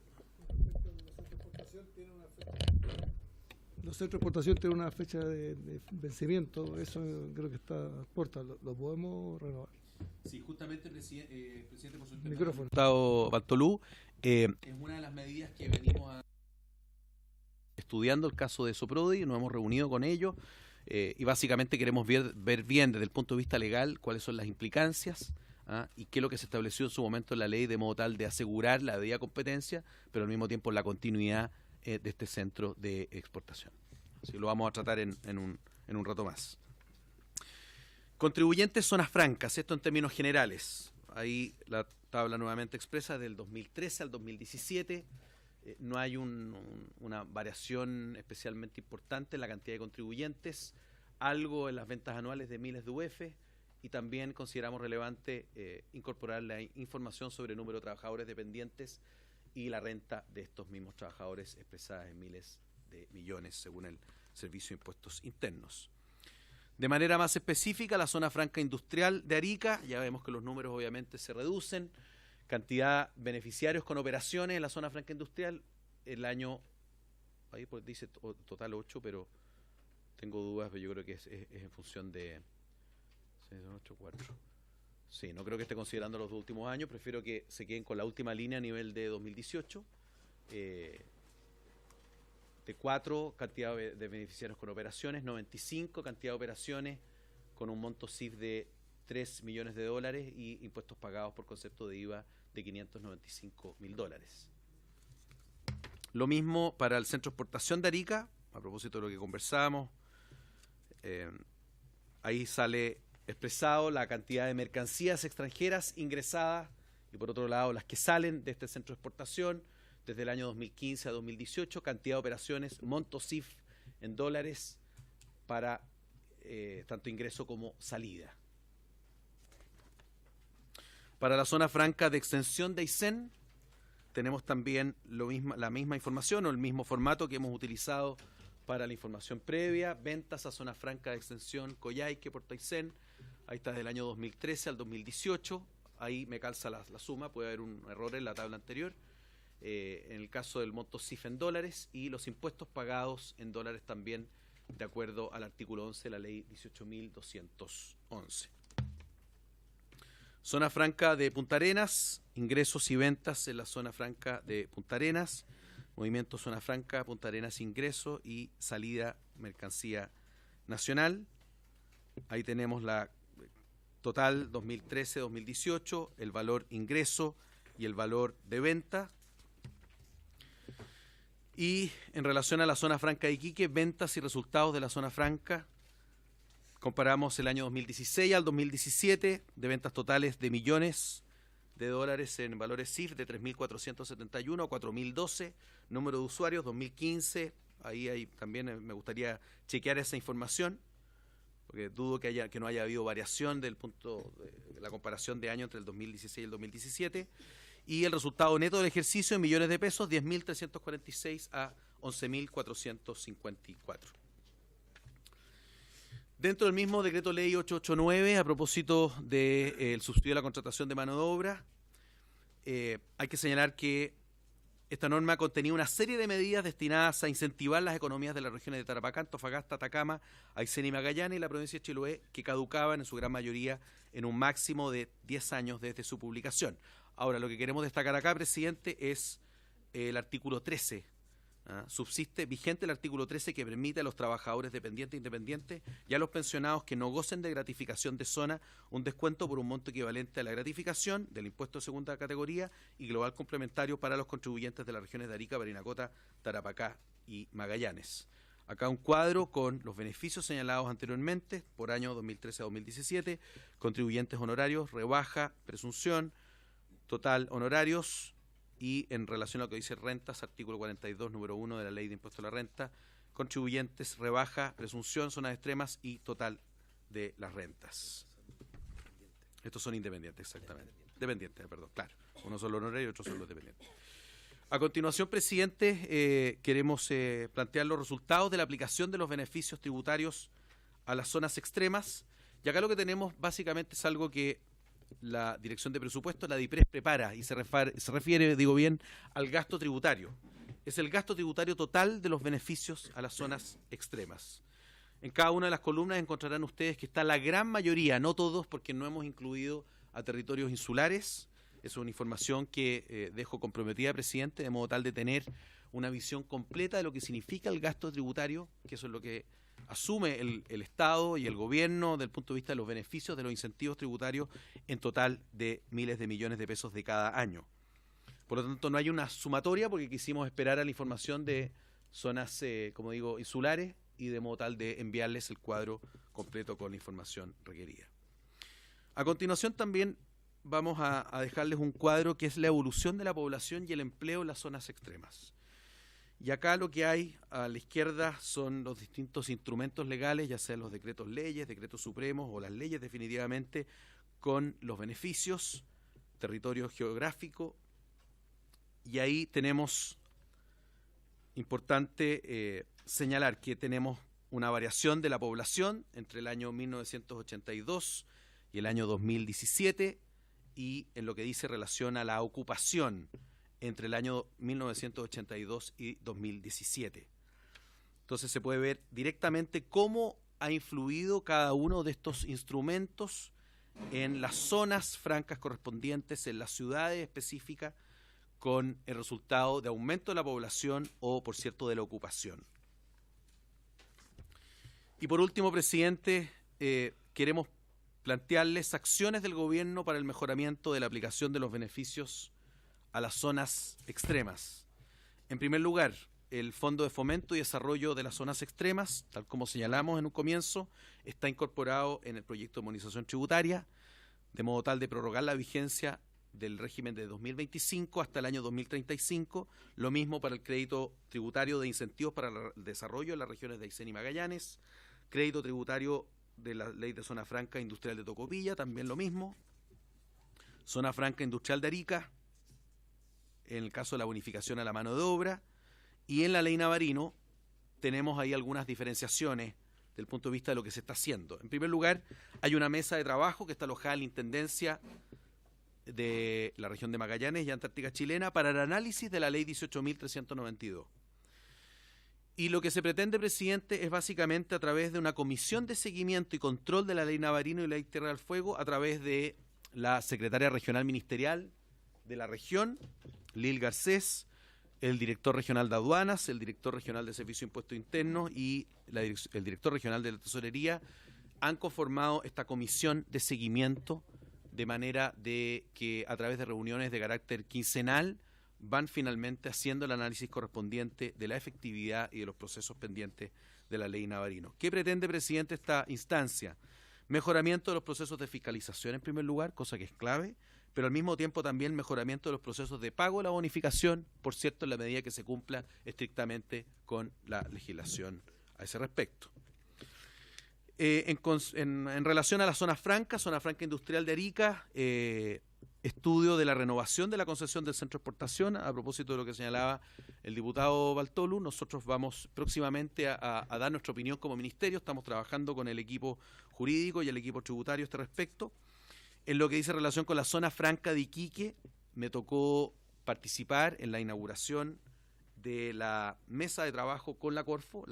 Los centros de exportación tienen una fecha de vencimiento, eso creo que está a puerta, lo podemos renovar. Sí, justamente, presidente, por su micrófono. Diputado Bartolú, es una de las medidas que venimos estudiando el caso de Soprodi, nos hemos reunido con ellos y básicamente queremos ver bien desde el punto de vista legal cuáles son las implicancias y qué es lo que se estableció en su momento en la ley de modo tal de asegurar la debida competencia, pero al mismo tiempo la continuidad de este centro de exportación. Así lo vamos a tratar en un rato más. Contribuyentes zonas francas, esto en términos generales. Ahí la tabla nuevamente expresa del 2013 al 2017. No hay una variación especialmente importante en la cantidad de contribuyentes, algo en las ventas anuales de miles de UF, y también consideramos relevante incorporar la información sobre el número de trabajadores dependientes y la renta de estos mismos trabajadores expresada en miles de millones según el Servicio de Impuestos Internos. De manera más específica, la zona franca industrial de Arica, ya vemos que los números obviamente se reducen, cantidad de beneficiarios con operaciones en la zona franca industrial, el año, ahí pues dice total 8, pero tengo dudas, pero yo creo que es en función de 6, 8, 4. Sí, no creo que esté considerando los dos últimos años, prefiero que se queden con la última línea a nivel de 2018. De 4, cantidad de beneficiarios con operaciones, 95, cantidad de operaciones con un monto CIF de $3 millones y impuestos pagados por concepto de IVA de $595.000. Lo mismo para el Centro de Exportación de Arica, a propósito de lo que conversábamos, ahí sale expresado la cantidad de mercancías extranjeras ingresadas y por otro lado las que salen de este centro de exportación desde el año 2015 a 2018, cantidad de operaciones, monto CIF en dólares para tanto ingreso como salida. Para la zona franca de extensión de Aysén tenemos también la misma información o el mismo formato que hemos utilizado para la información previa, ventas a zona franca de extensión Coyhaique, Puerto Aysén, ahí está desde el año 2013 al 2018, ahí me calza la suma, puede haber un error en la tabla anterior, en el caso del monto CIF en dólares y los impuestos pagados en dólares también de acuerdo al artículo 11 de la ley 18.211. Zona franca de Punta Arenas, ingresos y ventas en la zona franca de Punta Arenas, movimiento zona franca, Punta Arenas ingreso y salida mercancía nacional. Ahí tenemos la total 2013-2018, el valor ingreso y el valor de venta. Y en relación a la zona franca de Iquique, ventas y resultados de la zona franca, comparamos el año 2016 al 2017 de ventas totales de millones de dólares en valores CIF de 3.471 a 4.012, número de usuarios 2015, ahí también me gustaría chequear esa información, porque dudo que no haya habido variación del punto de la comparación de año entre el 2016 y el 2017, y el resultado neto del ejercicio en millones de pesos, 10.346 a 11.454. Dentro del mismo decreto ley 889, a propósito del subsidio a la contratación de mano de obra, hay que señalar que esta norma contenía una serie de medidas destinadas a incentivar las economías de las regiones de Tarapacá, Antofagasta, Atacama, Aysén y Magallanes y la provincia de Chiloé, que caducaban en su gran mayoría en un máximo de 10 años desde su publicación. Ahora, lo que queremos destacar acá, presidente, es el artículo 13. Subsiste vigente el artículo 13 que permite a los trabajadores dependientes e independientes y a los pensionados que no gocen de gratificación de zona un descuento por un monto equivalente a la gratificación del impuesto de segunda categoría y global complementario para los contribuyentes de las regiones de Arica, Parinacota, Tarapacá y Magallanes. Acá un cuadro con los beneficios señalados anteriormente por año 2013 a 2017, contribuyentes honorarios, rebaja, presunción, total honorarios. Y en relación a lo que dice rentas, artículo 42, número 1 de la Ley de Impuesto a la Renta, contribuyentes, rebaja, presunción, zonas extremas y total de las rentas. Estos son independientes, exactamente. Dependientes, perdón, claro. Unos son los honorarios y otros son los dependientes. A continuación, presidente, queremos plantear los resultados de la aplicación de los beneficios tributarios a las zonas extremas. Y acá lo que tenemos básicamente es algo que la Dirección de Presupuestos, la DIPRES, prepara y se refiere, digo bien, al gasto tributario. Es el gasto tributario total de los beneficios a las zonas extremas. En cada una de las columnas encontrarán ustedes que está la gran mayoría, no todos, porque no hemos incluido a territorios insulares. Es una información que dejo comprometida, presidente, de modo tal de tener una visión completa de lo que significa el gasto tributario, que eso es lo que asume el Estado y el gobierno desde el punto de vista de los beneficios de los incentivos tributarios en total de miles de millones de pesos de cada año. Por lo tanto, no hay una sumatoria porque quisimos esperar a la información de zonas, como digo, insulares y de modo tal de enviarles el cuadro completo con la información requerida. A continuación también vamos a dejarles un cuadro que es la evolución de la población y el empleo en las zonas extremas. Y acá lo que hay a la izquierda son los distintos instrumentos legales, ya sean los decretos leyes, decretos supremos o las leyes definitivamente, con los beneficios, territorio geográfico, y ahí tenemos, importante señalar que tenemos una variación de la población entre el año 1982 y el año 2017, y en lo que dice relación a la ocupación entre el año 1982 y 2017. Entonces se puede ver directamente cómo ha influido cada uno de estos instrumentos en las zonas francas correspondientes, en las ciudades específicas, con el resultado de aumento de la población o, por cierto, de la ocupación. Y por último, presidente, queremos plantearles acciones del gobierno para el mejoramiento de la aplicación de los beneficios a las zonas extremas. En primer lugar, el Fondo de Fomento y Desarrollo de las Zonas Extremas, tal como señalamos en un comienzo, está incorporado en el proyecto de armonización tributaria, de modo tal de prorrogar la vigencia del régimen de 2025 hasta el año 2035, lo mismo para el crédito tributario de incentivos para el desarrollo en las regiones de Aysén y Magallanes, crédito tributario de la Ley de Zona Franca Industrial de Tocopilla, también lo mismo, Zona Franca Industrial de Arica, en el caso de la bonificación a la mano de obra, y en la Ley Navarino tenemos ahí algunas diferenciaciones del punto de vista de lo que se está haciendo. En primer lugar, hay una mesa de trabajo que está alojada en la Intendencia de la región de Magallanes y Antártica Chilena para el análisis de la Ley 18.392. Y lo que se pretende, presidente, es básicamente a través de una comisión de seguimiento y control de la Ley Navarino y la Ley Tierra del Fuego, a través de la secretaria regional ministerial de la región, Lil Garcés, el director regional de aduanas, el director regional de servicios de impuestos internos y el director regional de la tesorería, han conformado esta comisión de seguimiento de manera de que a través de reuniones de carácter quincenal van finalmente haciendo el análisis correspondiente de la efectividad y de los procesos pendientes de la Ley Navarino. ¿Qué pretende, presidente, esta instancia? Mejoramiento de los procesos de fiscalización en primer lugar, cosa que es clave, pero al mismo tiempo también mejoramiento de los procesos de pago de la bonificación, por cierto, en la medida que se cumpla estrictamente con la legislación a ese respecto. En relación a la zona franca industrial de Arica, estudio de la renovación de la concesión del centro de exportación, a propósito de lo que señalaba el diputado Baltolu, nosotros vamos próximamente a dar nuestra opinión como ministerio, estamos trabajando con el equipo jurídico y el equipo tributario a este respecto. En lo que dice relación con la zona franca de Iquique, me tocó participar en la inauguración de la mesa de trabajo con la Corfo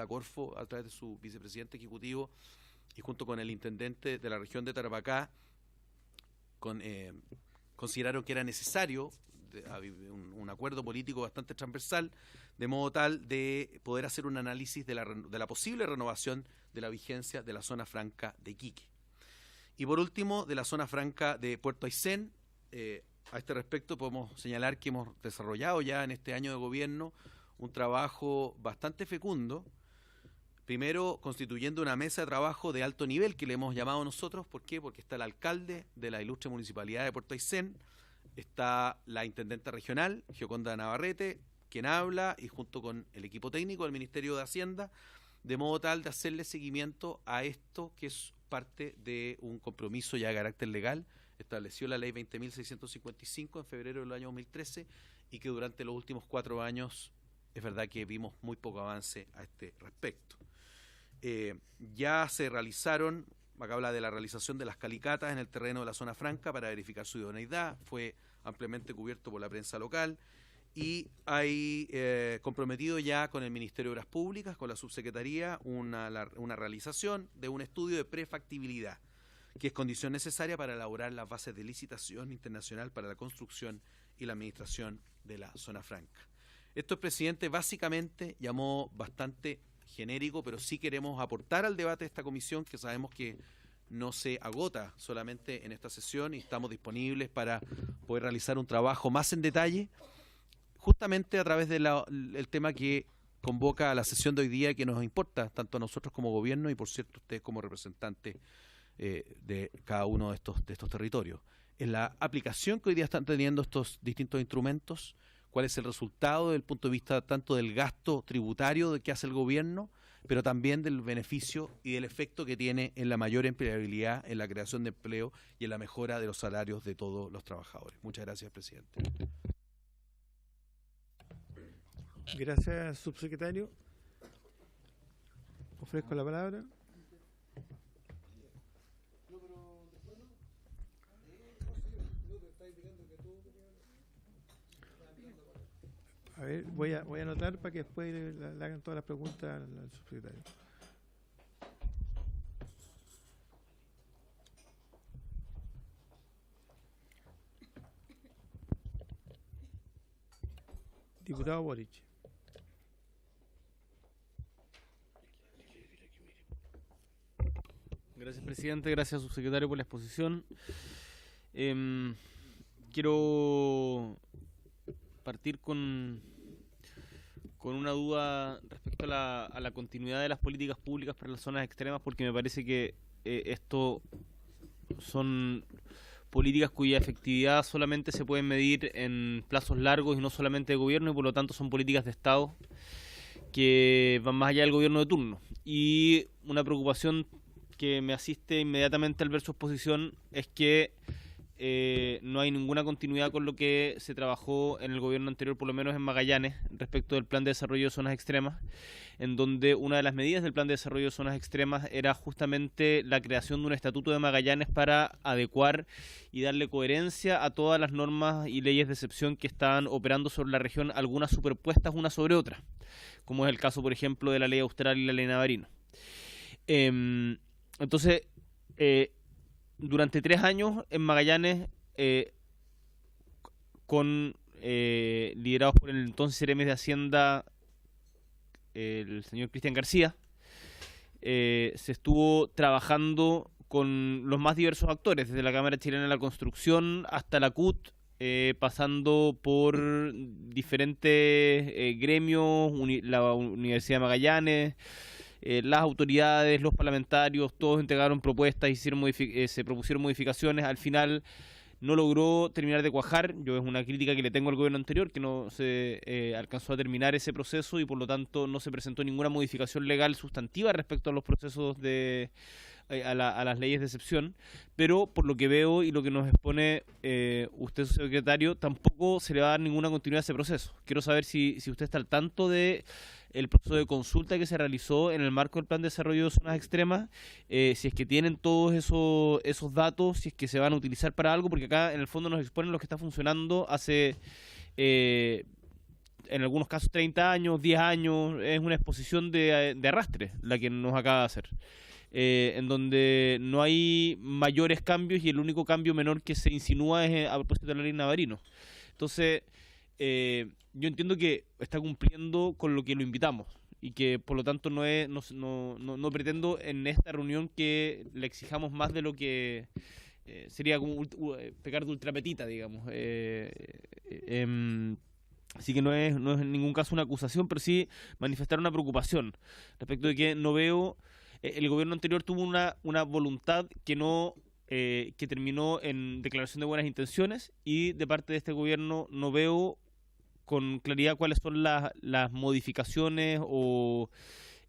a través de su vicepresidente ejecutivo y junto con el intendente de la región de Tarapacá, consideraron que era necesario un acuerdo político bastante transversal, de modo tal de poder hacer un análisis de la posible renovación de la vigencia de la zona franca de Iquique. Y por último, de la zona franca de Puerto Aysén, a este respecto podemos señalar que hemos desarrollado ya en este año de gobierno un trabajo bastante fecundo, primero constituyendo una mesa de trabajo de alto nivel que le hemos llamado nosotros. ¿Por qué? Porque está el alcalde de la ilustre municipalidad de Puerto Aysén, está la intendenta regional, Gioconda Navarrete, quien habla, y junto con el equipo técnico del Ministerio de Hacienda, de modo tal de hacerle seguimiento a esto que es parte de un compromiso ya de carácter legal, estableció la ley 20.655 en febrero del año 2013 y que durante los últimos 4 años es verdad que vimos muy poco avance a este respecto. Ya se realizaron, acá habla de la realización de las calicatas en el terreno de la zona franca para verificar su idoneidad, fue ampliamente cubierto por la prensa local y hay comprometido ya con el Ministerio de Obras Públicas, con la subsecretaría, una realización de un estudio de prefactibilidad, que es condición necesaria para elaborar las bases de licitación internacional para la construcción y la administración de la zona franca. Esto, el presidente, básicamente llamó bastante genérico, pero sí queremos aportar al debate de esta comisión, que sabemos que no se agota solamente en esta sesión, y estamos disponibles para poder realizar un trabajo más en detalle, justamente a través del tema que convoca a la sesión de hoy día, que nos importa tanto a nosotros como gobierno y, por cierto, ustedes como representantes de cada uno de estos territorios. En la aplicación que hoy día están teniendo estos distintos instrumentos, cuál es el resultado desde el punto de vista tanto del gasto tributario que hace el gobierno, pero también del beneficio y del efecto que tiene en la mayor empleabilidad, en la creación de empleo y en la mejora de los salarios de todos los trabajadores. Muchas gracias, presidente. Gracias, subsecretario. Ofrezco la palabra. A ver, voy a anotar para que después le hagan todas las preguntas al subsecretario. Diputado Boric. Gracias, presidente. Gracias, subsecretario, por la exposición. Quiero partir con una duda respecto a la continuidad de las políticas públicas para las zonas extremas, porque me parece que esto son políticas cuya efectividad solamente se puede medir en plazos largos y no solamente de gobierno, y por lo tanto son políticas de Estado que van más allá del gobierno de turno. Y una preocupación que me asiste inmediatamente al ver su exposición es que no hay ninguna continuidad con lo que se trabajó en el gobierno anterior, por lo menos en Magallanes, respecto del plan de desarrollo de zonas extremas, en donde una de las medidas del plan de desarrollo de zonas extremas era justamente la creación de un estatuto de Magallanes para adecuar y darle coherencia a todas las normas y leyes de excepción que estaban operando sobre la región, algunas superpuestas una sobre otra, como es el caso, por ejemplo, de la ley austral y la ley Navarino. Entonces, durante 3 años en Magallanes, liderados por el entonces Seremi de Hacienda, el señor Cristian García, se estuvo trabajando con los más diversos actores, desde la Cámara Chilena de la Construcción hasta la CUT, pasando por diferentes gremios, la Universidad de Magallanes, las autoridades, los parlamentarios, todos entregaron propuestas, se propusieron modificaciones. Al final no logró terminar de cuajar. Yo es una crítica que le tengo al gobierno anterior, que no se alcanzó a terminar ese proceso y por lo tanto no se presentó ninguna modificación legal sustantiva respecto a los procesos a las leyes de excepción. Pero por lo que veo y lo que nos expone usted, su secretario, tampoco se le va a dar ninguna continuidad a ese proceso. Quiero saber si usted está al tanto de el proceso de consulta que se realizó en el marco del plan de desarrollo de zonas extremas, si es que tienen todos esos datos, si es que se van a utilizar para algo, porque acá en el fondo nos exponen lo que está funcionando hace, en algunos casos 30 años, 10 años, es una exposición de arrastre la que nos acaba de hacer. En donde no hay mayores cambios y el único cambio menor que se insinúa es a propósito de la ley Navarino. Entonces, yo entiendo que está cumpliendo con lo que lo invitamos y que por lo tanto no pretendo en esta reunión que le exijamos más de lo que sería como pecar de ultrapetita, digamos. Así que no es en ningún caso una acusación, pero sí manifestar una preocupación respecto de que no veo. El gobierno anterior tuvo una voluntad que terminó en declaración de buenas intenciones, y de parte de este gobierno no veo con claridad cuáles son las modificaciones o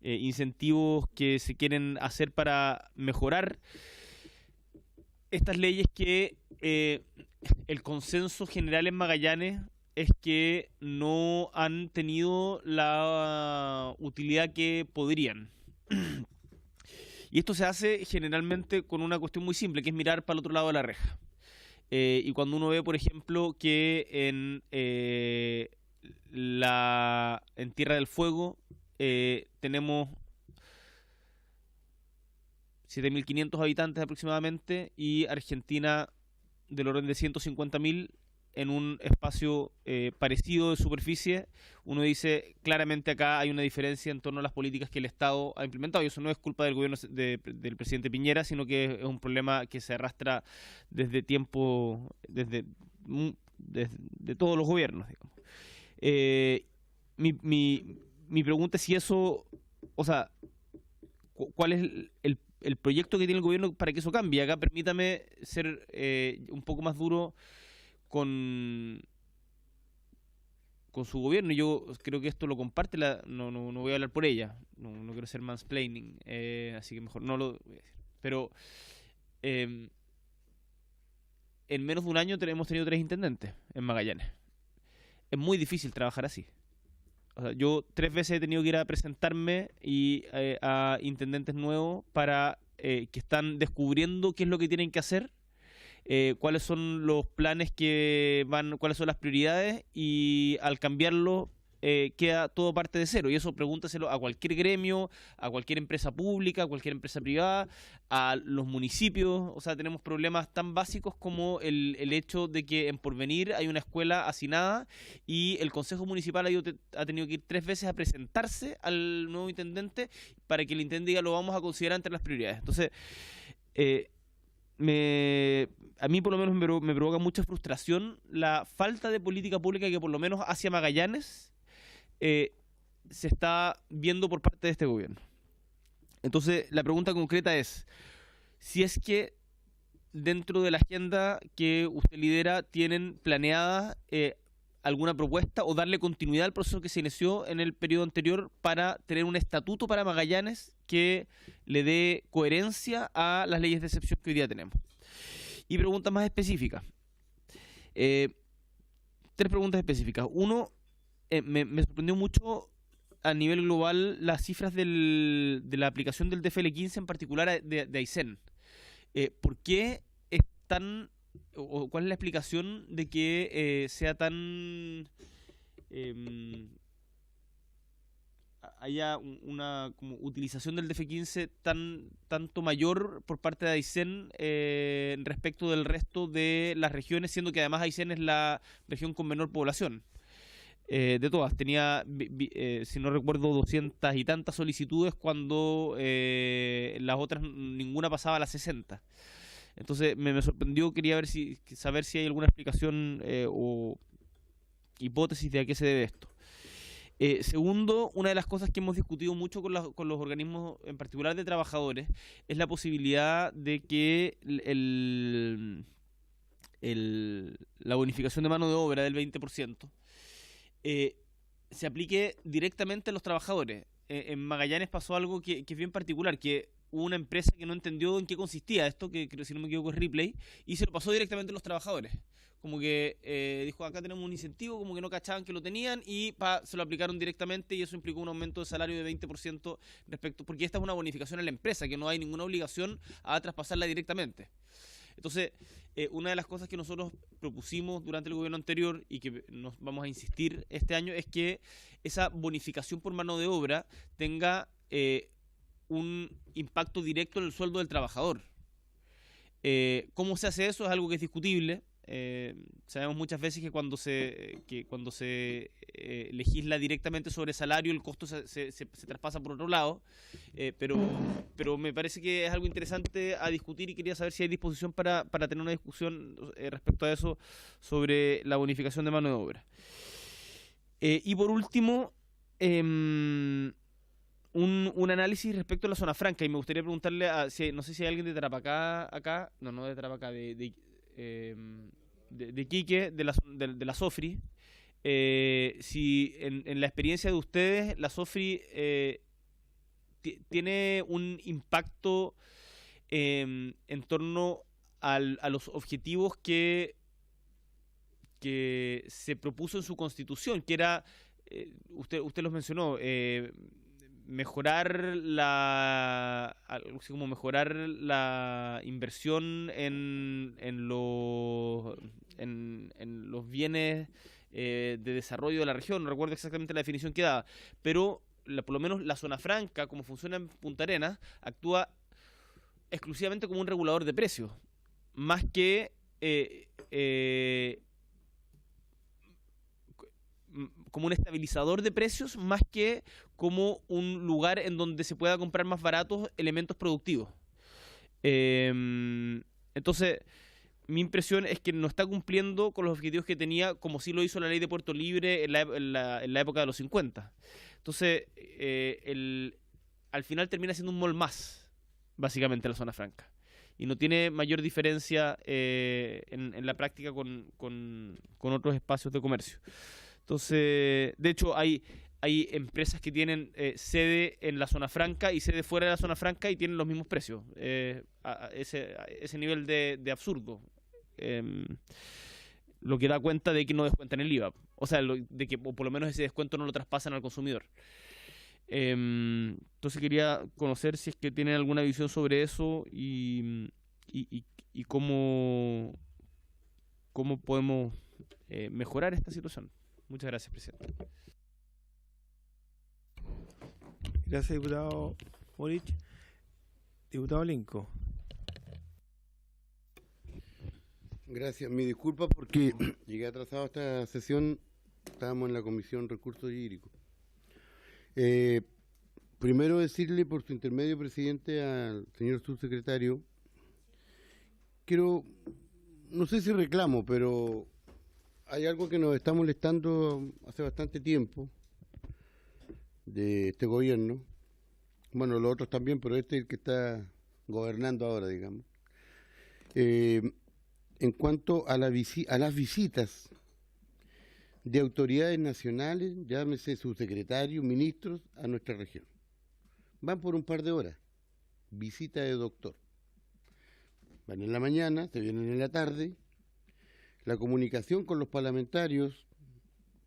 incentivos que se quieren hacer para mejorar estas leyes que el consenso general en Magallanes es que no han tenido la utilidad que podrían. Y esto se hace generalmente con una cuestión muy simple, que es mirar para el otro lado de la reja. Y cuando uno ve, por ejemplo, que en Tierra del Fuego tenemos 7.500 habitantes aproximadamente, y Argentina del orden de 150.000, en un espacio parecido de superficie, uno dice claramente acá hay una diferencia en torno a las políticas que el Estado ha implementado, y eso no es culpa del gobierno del presidente Piñera, sino que es un problema que se arrastra desde tiempo, desde todos los gobiernos, digamos. Mi pregunta es si eso, o sea, ¿cuál es el proyecto que tiene el gobierno para que eso cambie? Acá permítame ser un poco más duro con su gobierno. Yo creo que esto lo comparte, no voy a hablar por ella, no quiero hacer mansplaining, así que mejor no lo voy a decir. Pero en menos de un año hemos tenido 3 intendentes en Magallanes. Es muy difícil trabajar así. O sea, yo 3 veces he tenido que ir a presentarme a intendentes nuevos para que están descubriendo qué es lo que tienen que hacer, cuáles son los planes que van, cuáles son las prioridades, y al cambiarlo queda todo parte de cero. Y eso pregúntaselo a cualquier gremio, a cualquier empresa pública, a cualquier empresa privada, a los municipios. O sea, tenemos problemas tan básicos como el hecho de que en Porvenir hay una escuela hacinada y el Consejo Municipal ha tenido que ir 3 veces a presentarse al nuevo intendente para que el intendente diga lo vamos a considerar entre las prioridades. Entonces, a mí por lo menos me provoca mucha frustración la falta de política pública que por lo menos hacia Magallanes se está viendo por parte de este gobierno. Entonces, la pregunta concreta es si es que dentro de la agenda que usted lidera tienen planeada alguna propuesta o darle continuidad al proceso que se inició en el periodo anterior para tener un estatuto para Magallanes que le dé coherencia a las leyes de excepción que hoy día tenemos. Y preguntas más específicas. 3 preguntas específicas. Uno, me sorprendió mucho a nivel global las cifras de la aplicación del DFL15, en particular de Aysén. ¿Por qué es tan, o cuál es la explicación de que sea tan haya una como utilización del DF15 tanto mayor por parte de Aysén respecto del resto de las regiones, siendo que además Aysén es la región con menor población? De todas, tenía, si no recuerdo, 200 y tantas solicitudes cuando las otras ninguna pasaba a las 60. Entonces me sorprendió, quería saber si hay alguna explicación o hipótesis de a qué se debe esto. Segundo, una de las cosas que hemos discutido mucho con los organismos, en particular de trabajadores, es la posibilidad de que la bonificación de mano de obra del 20% se aplique directamente a los trabajadores. En Magallanes pasó algo que es bien particular, que hubo una empresa que no entendió en qué consistía esto, que creo, si no me equivoco, es Ripley, y se lo pasó directamente a los trabajadores. Como que dijo, acá tenemos un incentivo, como que no cachaban que lo tenían, y se lo aplicaron directamente, y eso implicó un aumento de salario de 20% respecto, porque esta es una bonificación a la empresa, que no hay ninguna obligación a traspasarla directamente. Entonces, una de las cosas que nosotros propusimos durante el gobierno anterior y que nos vamos a insistir este año es que esa bonificación por mano de obra tenga un impacto directo en el sueldo del trabajador. ¿Cómo se hace eso? Es algo que es discutible. Sabemos muchas veces que cuando se legisla directamente sobre salario, el costo se traspasa por otro lado, pero me parece que es algo interesante a discutir, y quería saber si hay disposición para tener una discusión respecto a eso sobre la bonificación de mano de obra. Y por último, un análisis respecto a la zona franca, y me gustaría preguntarle no sé si hay alguien de Tarapacá acá, no de Tarapacá, de Iquique, de la SOFRI, si en la experiencia de ustedes la SOFRI tiene un impacto en torno a los objetivos que se propuso en su constitución, que era, usted los mencionó, mejorar la inversión en los bienes de desarrollo de la región. No recuerdo exactamente la definición que daba, pero por lo menos la zona franca, como funciona en Punta Arenas, actúa exclusivamente como un regulador de precios, más que como un estabilizador de precios más que como un lugar en donde se pueda comprar más baratos elementos productivos. Entonces, mi impresión es que no está cumpliendo con los objetivos que tenía, como sí lo hizo la ley de Puerto Libre en la época de los 50. Entonces, al final termina siendo un mall más, básicamente, la zona franca. Y no tiene mayor diferencia en la práctica con otros espacios de comercio. Entonces, de hecho, hay empresas que tienen sede en la zona franca y sede fuera de la zona franca y tienen los mismos precios. A ese nivel de absurdo. Lo que da cuenta de que no descuentan el IVA. O sea, de que por lo menos ese descuento no lo traspasan al consumidor. Entonces quería conocer si es que tienen alguna visión sobre eso y cómo podemos mejorar esta situación. Muchas gracias, presidente. Gracias, diputado Boric. Diputado Linco. Gracias. Mi disculpa porque llegué atrasado a esta sesión. Estábamos en la Comisión Recursos Hídricos. Primero decirle por su intermedio, presidente, al señor subsecretario, no sé si reclamo, pero hay algo que nos está molestando hace bastante tiempo de este gobierno. Bueno, los otros también, pero este es el que está gobernando ahora, digamos. En cuanto a las visitas de autoridades nacionales, llámese subsecretarios, ministros, a nuestra región. Van por un par de horas, visita de doctor. Van en la mañana, se vienen en la tarde. La comunicación con los parlamentarios,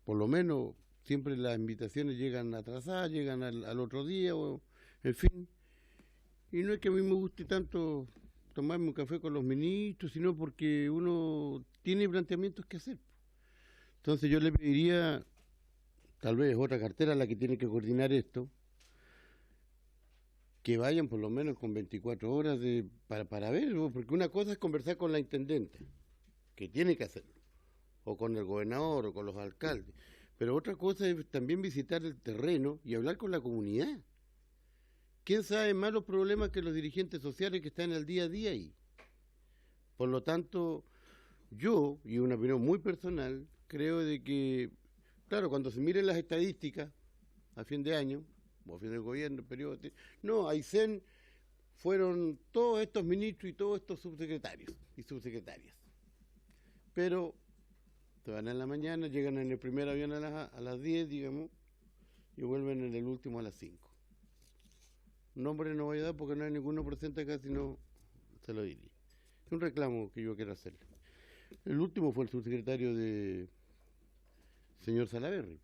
por lo menos siempre las invitaciones llegan atrasadas, llegan al otro día, o en fin. Y no es que a mí me guste tanto tomarme un café con los ministros, sino porque uno tiene planteamientos que hacer. Entonces yo le pediría, tal vez otra cartera la que tiene que coordinar esto, que vayan por lo menos con 24 horas para ver, porque una cosa es conversar con la intendente, que tiene que hacerlo, o con el gobernador, o con los alcaldes, pero otra cosa es también visitar el terreno y hablar con la comunidad. ¿Quién sabe más los problemas que los dirigentes sociales que están al día a día ahí? Por lo tanto, yo, y una opinión muy personal, creo de que, claro, cuando se miren las estadísticas a fin de año, o a fin del gobierno, periodo, no, Aysén fueron todos estos ministros y todos estos subsecretarios y subsecretarias. Pero se van en la mañana, llegan en el primer avión a las 10, digamos, y vuelven en el último a las 5. Nombre no voy a dar porque no hay ninguno presente acá, sino se lo diría. Es un reclamo que yo quiero hacerle. El último fue el subsecretario de señor Salaverry.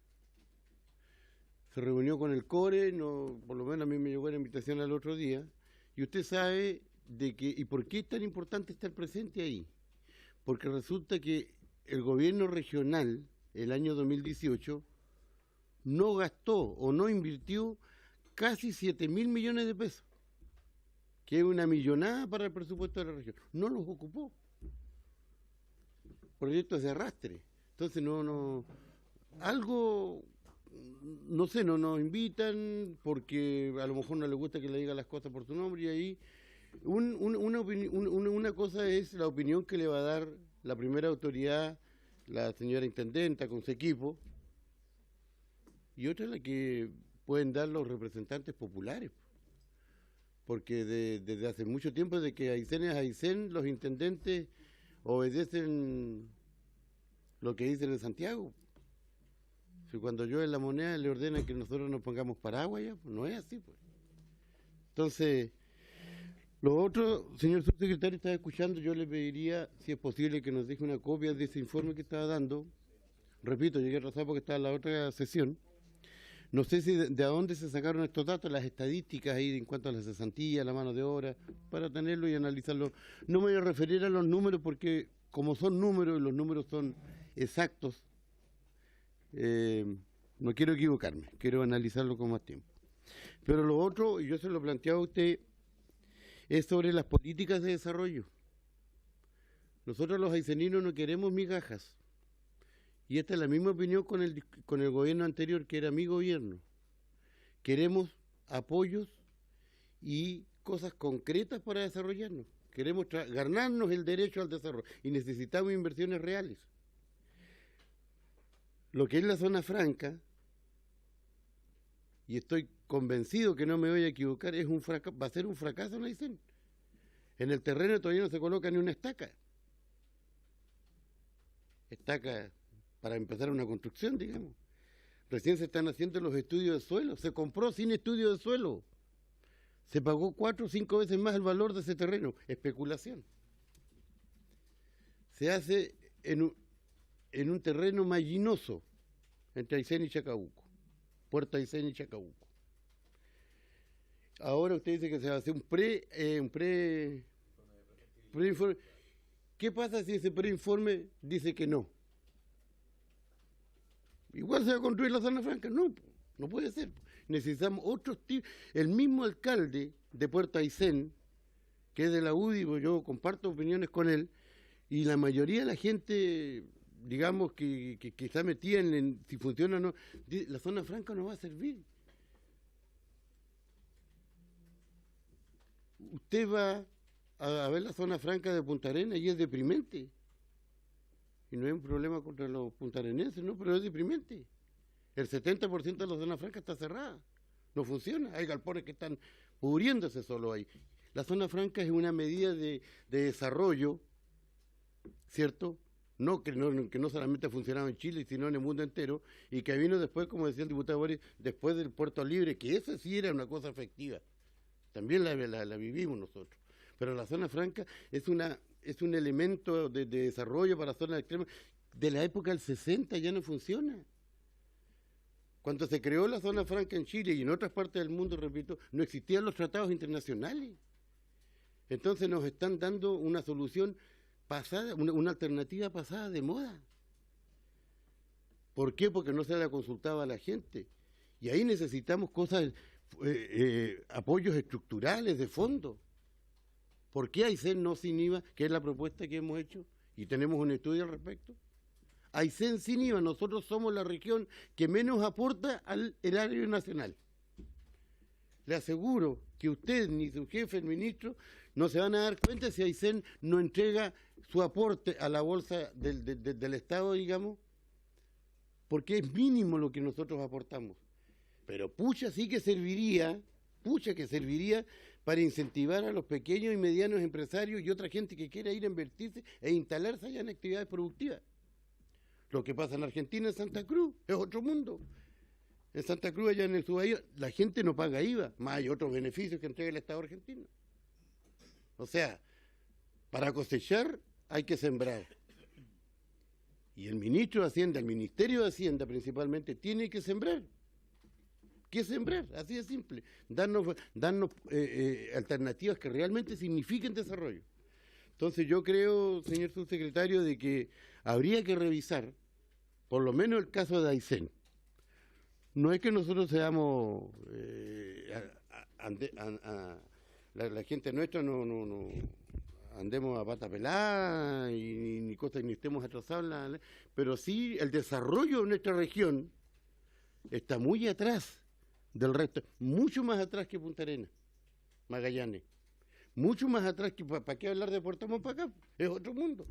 Se reunió con el CORE, por lo menos a mí me llegó la invitación al otro día, y usted sabe de que, ¿y por qué es tan importante estar presente ahí? Porque resulta que el gobierno regional, el año 2018, no gastó o no invirtió casi 7.000 millones de pesos, que es una millonada para el presupuesto de la región. No los ocupó. Proyectos de arrastre. Entonces algo, no sé, no nos invitan porque a lo mejor no les gusta que le digan las cosas por su nombre, y ahí una cosa es la opinión que le va a dar la primera autoridad, la señora intendenta con su equipo, y otra es la que pueden dar los representantes populares, porque desde hace mucho tiempo, desde que Aysén es Aysén, los intendentes obedecen lo que dicen en Santiago. Si cuando llueve la moneda le ordenan que nosotros nos pongamos paraguas, ya, pues no es así, pues. Entonces, lo otro, señor subsecretario, estaba escuchando, yo le pediría, si es posible, que nos deje una copia de ese informe que estaba dando. Repito, llegué atrasado porque estaba en la otra sesión. No sé si de dónde se sacaron estos datos, las estadísticas ahí en cuanto a la cesantía, la mano de obra, para tenerlo y analizarlo. No me voy a referir a los números porque como son números y los números son exactos, no quiero equivocarme, quiero analizarlo con más tiempo. Pero lo otro, y yo se lo planteaba a usted, es sobre las políticas de desarrollo. Nosotros los ayseninos no queremos migajas. Y esta es la misma opinión con el gobierno anterior, que era mi gobierno. Queremos apoyos y cosas concretas para desarrollarnos. Queremos ganarnos el derecho al desarrollo y necesitamos inversiones reales. Lo que es la zona franca, y estoy convencido que no me voy a equivocar, va a ser un fracaso en Aysén. En el terreno todavía no se coloca ni una estaca. Estaca para empezar una construcción, digamos. Recién se están haciendo los estudios de suelo. Se compró sin estudio de suelo. Se pagó 4 o 5 veces más el valor de ese terreno. Especulación. Se hace en un terreno mallinoso entre Aysén y Chacabuco. Puerto Aysén y Chacabuco. Ahora usted dice que se va a hacer un preinforme. ¿Qué pasa si ese preinforme dice que no? Igual se va a construir la zona franca. No, no puede ser. Necesitamos otros tipos. El mismo alcalde de Puerto Aysén, que es de la UDI, yo comparto opiniones con él, y la mayoría de la gente, digamos, que está metida en si funciona o no, la zona franca no va a servir. Usted va a ver la zona franca de Punta Arenas y es deprimente. Y no hay un problema contra los puntarenenses, no, pero es deprimente. El 70% de la zona franca está cerrada, no funciona. Hay galpones que están pudriéndose solo ahí. La zona franca es una medida de desarrollo, ¿cierto? Que no solamente ha funcionado en Chile, sino en el mundo entero, y que vino después, como decía el diputado Boris, después del Puerto Libre, que esa sí era una cosa efectiva. También la vivimos nosotros. Pero la zona franca es un elemento de desarrollo para zonas extremas. De la época del 60 ya no funciona. Cuando se creó la zona franca en Chile y en otras partes del mundo, repito, no existían los tratados internacionales. Entonces nos están dando una solución pasada, una alternativa pasada de moda. ¿Por qué? Porque no se la consultaba a la gente. Y ahí necesitamos cosas, apoyos estructurales de fondo. ¿Por qué Aysén no sin IVA, que es la propuesta que hemos hecho? Y tenemos un estudio al respecto. Aysén sin IVA, nosotros somos la región que menos aporta al erario nacional. Le aseguro que usted ni su jefe, el ministro, no se van a dar cuenta si Aysén no entrega su aporte a la bolsa del Estado, digamos, porque es mínimo lo que nosotros aportamos. Pero pucha sí que serviría para incentivar a los pequeños y medianos empresarios y otra gente que quiera ir a invertirse e instalarse allá en actividades productivas. Lo que pasa en Argentina, en Santa Cruz, es otro mundo. En Santa Cruz, allá en el Subahío, la gente no paga IVA, más hay otros beneficios que entrega el Estado argentino. O sea, para cosechar hay que sembrar. Y el ministro de Hacienda, el Ministerio de Hacienda principalmente, tiene que sembrar. ¿Qué sembrar? Así de simple. Darnos alternativas que realmente signifiquen desarrollo. Entonces yo creo, señor subsecretario, de que habría que revisar, por lo menos el caso de Aysén. No es que nosotros seamos, la gente nuestra no andemos a pata pelada ni cosas, ni estemos atrasados, pero sí el desarrollo de nuestra región está muy atrás del resto, mucho más atrás que Punta Arenas, Magallanes, mucho más atrás que, ¿para qué hablar de Puerto Montt para acá? Es otro mundo.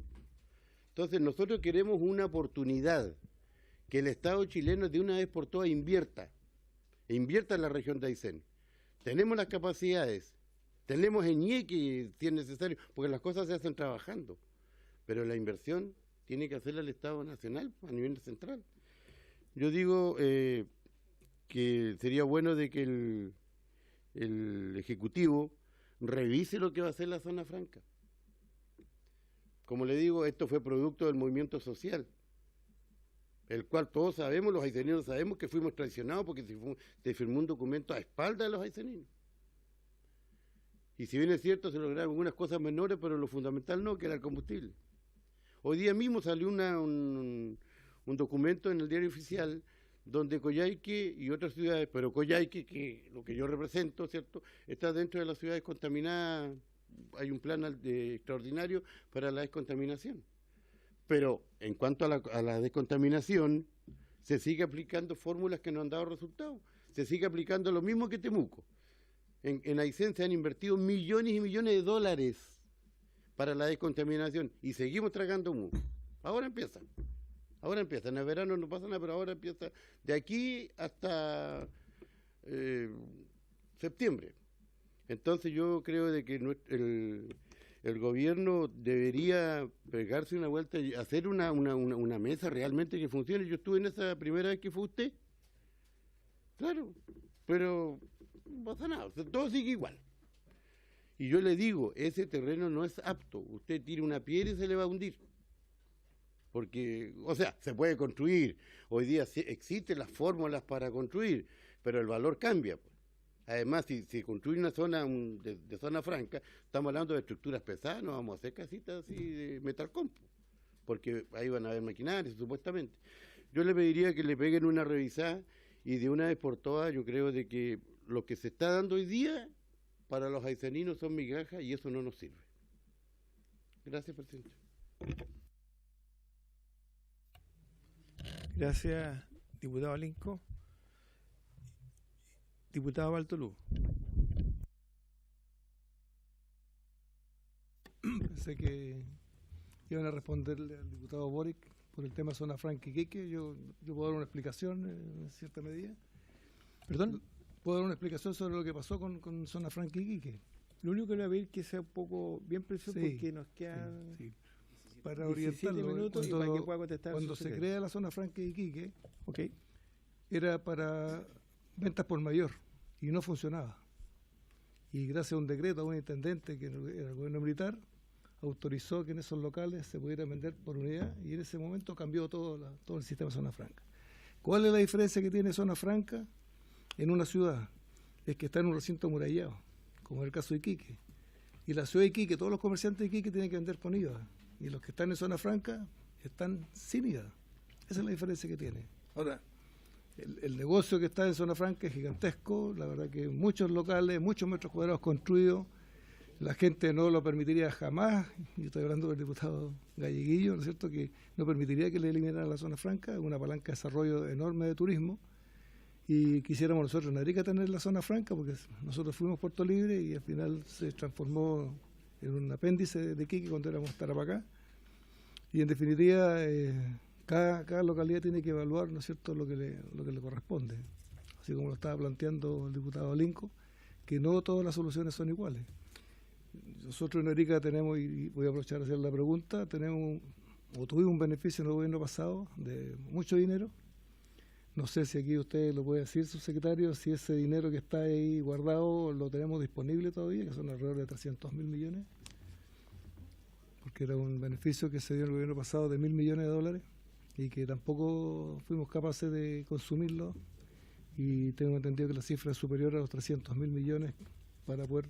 Entonces nosotros queremos una oportunidad, que el Estado chileno de una vez por todas invierta en la región de Aysén. Tenemos las capacidades, tenemos el ñeque si es necesario, porque las cosas se hacen trabajando, pero la inversión tiene que hacerla el Estado nacional a nivel central. Yo digo que sería bueno de que el Ejecutivo revise lo que va a hacer la zona franca. Como le digo, esto fue producto del movimiento social, el cual todos sabemos, los ayseninos sabemos que fuimos traicionados porque se firmó un documento a espaldas de los ayseninos. Y si bien es cierto, se lograron algunas cosas menores, pero lo fundamental no, que era el combustible. Hoy día mismo salió un documento en el diario oficial donde Coyhaique y otras ciudades, pero Coyhaique, que lo que yo represento, ¿cierto?, está dentro de las ciudades contaminadas. Hay un plan extraordinario para la descontaminación. Pero en cuanto a la descontaminación, se sigue aplicando fórmulas que no han dado resultados. Se sigue aplicando lo mismo que Temuco. En Aysén se han invertido millones y millones de dólares para la descontaminación y seguimos tragando humo. Ahora empieza. En el verano no pasa nada, pero ahora empieza de aquí hasta septiembre. Entonces yo creo de que el gobierno debería pegarse una vuelta y hacer una mesa realmente que funcione. Yo estuve en esa primera vez que fue usted. Claro, pero no pasa nada, o sea, todo sigue igual. Y yo le digo, ese terreno no es apto. Usted tira una piedra y se le va a hundir. Porque, o sea, se puede construir. Hoy día existen las fórmulas para construir, pero el valor cambia. Además, si construye una zona de zona franca, estamos hablando de estructuras pesadas, no vamos a hacer casitas así de metal compo, porque ahí van a haber maquinarias, supuestamente. Yo le pediría que le peguen una revisada y de una vez por todas, yo creo de que lo que se está dando hoy día para los ayseninos son migajas y eso no nos sirve. Gracias, presidente. Gracias, diputado Linco. Diputado Bartolú. Pensé que iban a responderle al diputado Boric por el tema zona franca Iquique. Yo puedo dar una explicación en cierta medida. ¿Perdón? Puedo dar una explicación sobre lo que pasó con zona franca Iquique. Lo único que le voy a pedir que sea un poco bien preciso porque nos quedan para 17 orientarlo. minutos y para que pueda contestar. Cuando se crea la zona franca de Iquique, Okay. era para ventas por mayor y no funcionaba. Y gracias a un decreto, a un intendente que era el gobierno militar, autorizó que en esos locales se pudiera vender por unidad y en ese momento cambió todo el sistema de zona franca. ¿Cuál es la diferencia que tiene zona franca en una ciudad? Es que está en un recinto amurallado, como es el caso de Iquique. Y la ciudad de Iquique, todos los comerciantes de Iquique tienen que vender con IVA. Y los que están en zona franca están sin IVA. Esa es la diferencia que tiene. Ahora, el negocio que está en zona franca es gigantesco, la verdad que muchos locales, muchos metros cuadrados construidos, la gente no lo permitiría jamás, yo estoy hablando del diputado Galleguillo, ¿no es cierto?, que no permitiría que le eliminaran la zona franca, es una palanca de desarrollo enorme de turismo, y quisiéramos nosotros en Arica tener la zona franca, porque nosotros fuimos Puerto Libre y al final se transformó en un apéndice de Iquique cuando éramos Tarapacá, y en definitiva cada localidad tiene que evaluar, ¿no es cierto?, lo que le corresponde, así como lo estaba planteando el diputado Linco, que no todas las soluciones son iguales. Nosotros en Arica tenemos, y voy a aprovechar a hacer la pregunta, tuvimos un beneficio en el gobierno pasado de mucho dinero. No sé si aquí usted lo puede decir, subsecretario, si ese dinero que está ahí guardado lo tenemos disponible todavía, que son alrededor de 300.000 millones, porque era un beneficio que se dio en el gobierno pasado de 1.000 millones de dólares y que tampoco fuimos capaces de consumirlo, y tengo entendido que la cifra es superior a los 300.000 millones para poder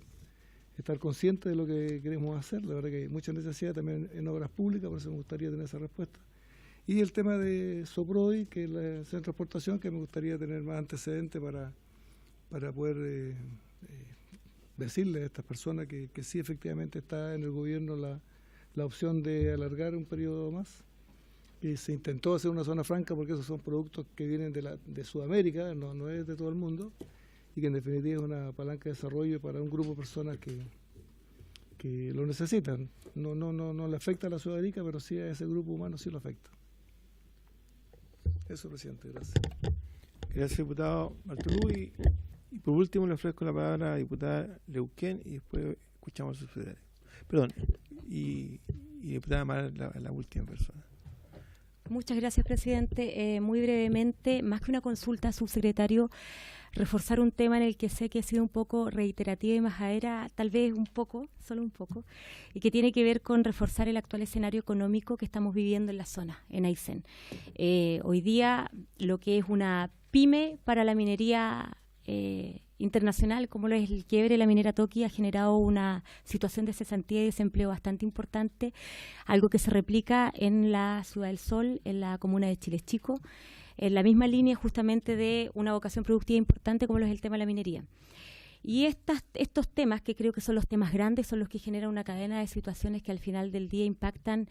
estar conscientes de lo que queremos hacer. La verdad que hay mucha necesidad también en obras públicas, por eso me gustaría tener esa respuesta. Y el tema de Soprodi, que es el centro de exportación, que me gustaría tener más antecedentes para poder decirle a estas personas que sí efectivamente está en el gobierno la opción de alargar un periodo más. Y se intentó hacer una zona franca porque esos son productos que vienen de Sudamérica, no es de todo el mundo, y que en definitiva es una palanca de desarrollo para un grupo de personas que lo necesitan. No le afecta a la ciudad de Arica, pero sí a ese grupo humano sí lo afecta. Eso, presidente, gracias. Gracias, diputado Bartolú. Y por último le ofrezco la palabra a la diputada Leuquén y después escuchamos al subsecretario. Perdón, y diputada Mar, la última persona. Muchas gracias, presidente. Muy brevemente, más que una consulta, subsecretario, reforzar un tema en el que sé que ha sido un poco reiterativa y majadera, tal vez un poco, solo un poco, y que tiene que ver con reforzar el actual escenario económico que estamos viviendo en la zona, en Aysén. Hoy día, lo que es una pyme para la minería internacional, como lo es el quiebre de la minera Toki, ha generado una situación de cesantía y desempleo bastante importante, algo que se replica en la Ciudad del Sol, en la comuna de Chiles Chico, en la misma línea justamente de una vocación productiva importante como lo es el tema de la minería. Y estos temas, que creo que son los temas grandes, son los que generan una cadena de situaciones que al final del día impactan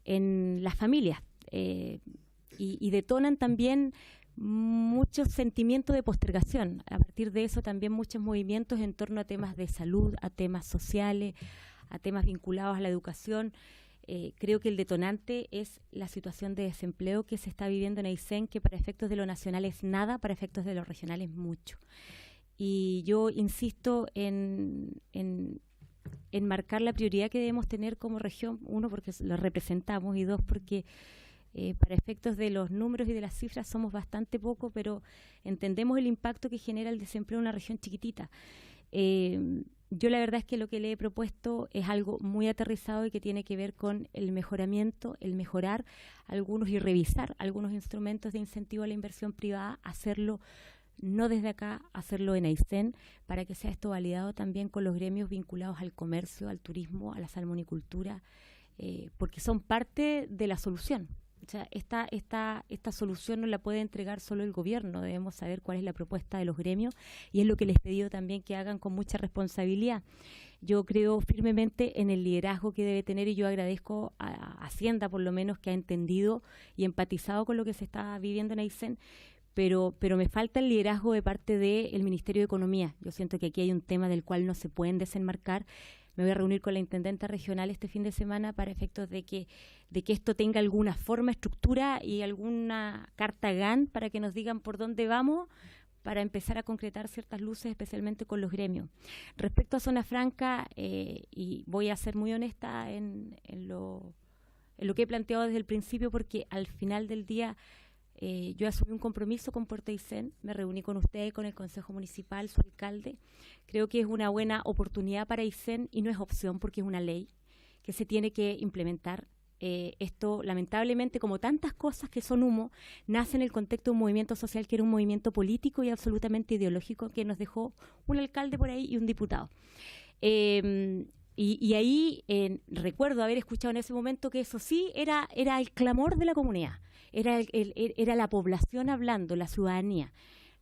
en las familias y detonan también muchos sentimientos de postergación. A partir de eso también muchos movimientos en torno a temas de salud, a temas sociales, a temas vinculados a la educación. Creo que el detonante es la situación de desempleo que se está viviendo en Aysén, que para efectos de lo nacional es nada, para efectos de lo regional es mucho. Y yo insisto en marcar la prioridad que debemos tener como región, uno, porque lo representamos, y dos, porque para efectos de los números y de las cifras somos bastante poco, pero entendemos el impacto que genera el desempleo en una región chiquitita. Yo la verdad es que lo que le he propuesto es algo muy aterrizado y que tiene que ver con el mejoramiento, el mejorar algunos y revisar algunos instrumentos de incentivo a la inversión privada, hacerlo no desde acá, hacerlo en Aysén, para que sea esto validado también con los gremios vinculados al comercio, al turismo, a la salmonicultura, porque son parte de la solución. O sea, esta solución no la puede entregar solo el gobierno, debemos saber cuál es la propuesta de los gremios y es lo que les he pedido también que hagan con mucha responsabilidad. Yo creo firmemente en el liderazgo que debe tener y yo agradezco a Hacienda por lo menos que ha entendido y empatizado con lo que se está viviendo en Aysén, pero me falta el liderazgo de parte del Ministerio de Economía. Yo siento que aquí hay un tema del cual no se pueden desenmarcar. Me voy a reunir con la intendenta regional este fin de semana para efectos de que esto tenga alguna forma, estructura y alguna carta GAN para que nos digan por dónde vamos, para empezar a concretar ciertas luces, especialmente con los gremios. Respecto a Zona Franca, y voy a ser muy honesta en lo que he planteado desde el principio, porque al final del día yo asumí un compromiso con Puerto Aysén, me reuní con ustedes, con el Consejo Municipal, su alcalde. Creo que es una buena oportunidad para Aysén y no es opción porque es una ley que se tiene que implementar. Esto, lamentablemente, como tantas cosas que son humo, nace en el contexto de un movimiento social que era un movimiento político y absolutamente ideológico que nos dejó un alcalde por ahí y un diputado. Y ahí recuerdo haber escuchado en ese momento que eso sí era el clamor de la comunidad, era la población hablando, la ciudadanía.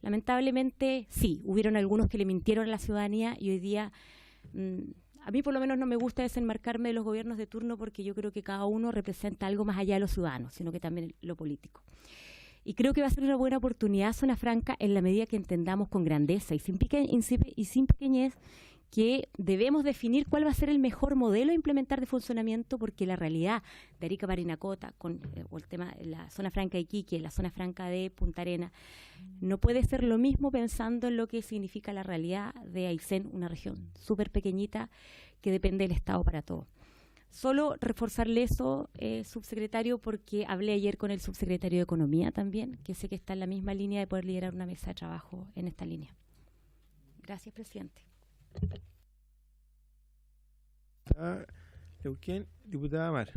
Lamentablemente sí, hubieron algunos que le mintieron a la ciudadanía y hoy día a mí por lo menos no me gusta desenmarcarme de los gobiernos de turno porque yo creo que cada uno representa algo más allá de los ciudadanos, sino que también lo político. Y creo que va a ser una buena oportunidad Zona Franca en la medida que entendamos con grandeza y sin pequeñez que debemos definir cuál va a ser el mejor modelo a implementar de funcionamiento, porque la realidad de Arica Parinacota, o el tema de la Zona Franca de Iquique, la Zona Franca de Punta Arenas, no puede ser lo mismo pensando en lo que significa la realidad de Aysén, una región súper pequeñita que depende del Estado para todo. Solo reforzarle eso, subsecretario, porque hablé ayer con el subsecretario de Economía también, que sé que está en la misma línea de poder liderar una mesa de trabajo en esta línea. Gracias, presidente. Neuquén, diputada Mar.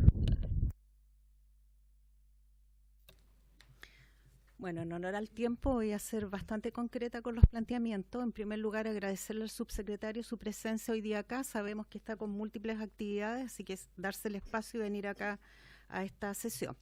Bueno, en honor al tiempo voy a ser bastante concreta con los planteamientos. En primer lugar, agradecerle al subsecretario su presencia hoy día acá. Sabemos que está con múltiples actividades, así que es darse el espacio y venir acá a esta sesión.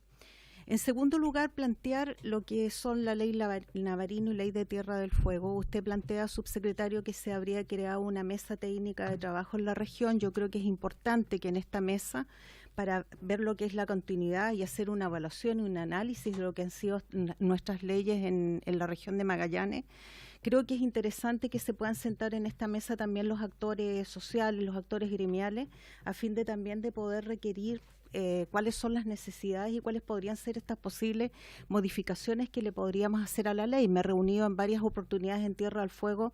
En segundo lugar, plantear lo que son la ley Navarino y ley de Tierra del Fuego. Usted plantea, subsecretario, que se habría creado una mesa técnica de trabajo en la región. Yo creo que es importante que en esta mesa, para ver lo que es la continuidad y hacer una evaluación y un análisis de lo que han sido nuestras leyes en la región de Magallanes, creo que es interesante que se puedan sentar en esta mesa también los actores sociales, los actores gremiales, a fin de también de poder requerir cuáles son las necesidades y cuáles podrían ser estas posibles modificaciones que le podríamos hacer a la ley. Me he reunido en varias oportunidades en Tierra del Fuego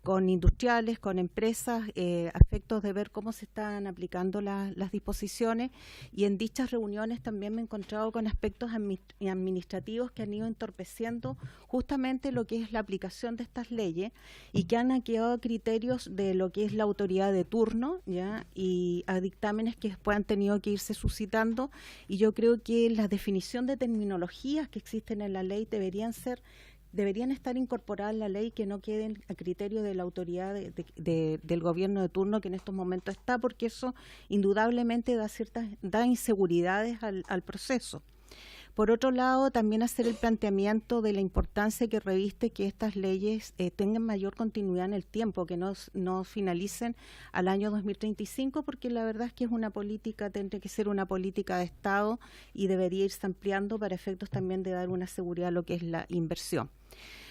con industriales, con empresas, a efectos de ver cómo se están aplicando las disposiciones, y en dichas reuniones también me he encontrado con aspectos administrativos que han ido entorpeciendo justamente lo que es la aplicación de estas leyes y que han quedado a criterios de lo que es la autoridad de turno, ¿ya? Y a dictámenes que después han tenido que irse suscitando, y yo creo que la definición de terminologías que existen en la ley deberían estar incorporadas en la ley, que no queden a criterio de la autoridad del gobierno de turno que en estos momentos está, porque eso indudablemente da inseguridades al proceso. Por otro lado, también hacer el planteamiento de la importancia que reviste que estas leyes tengan mayor continuidad en el tiempo, que no finalicen al año 2035, porque la verdad es que es una política, tendría que ser una política de Estado y debería irse ampliando para efectos también de dar una seguridad a lo que es la inversión.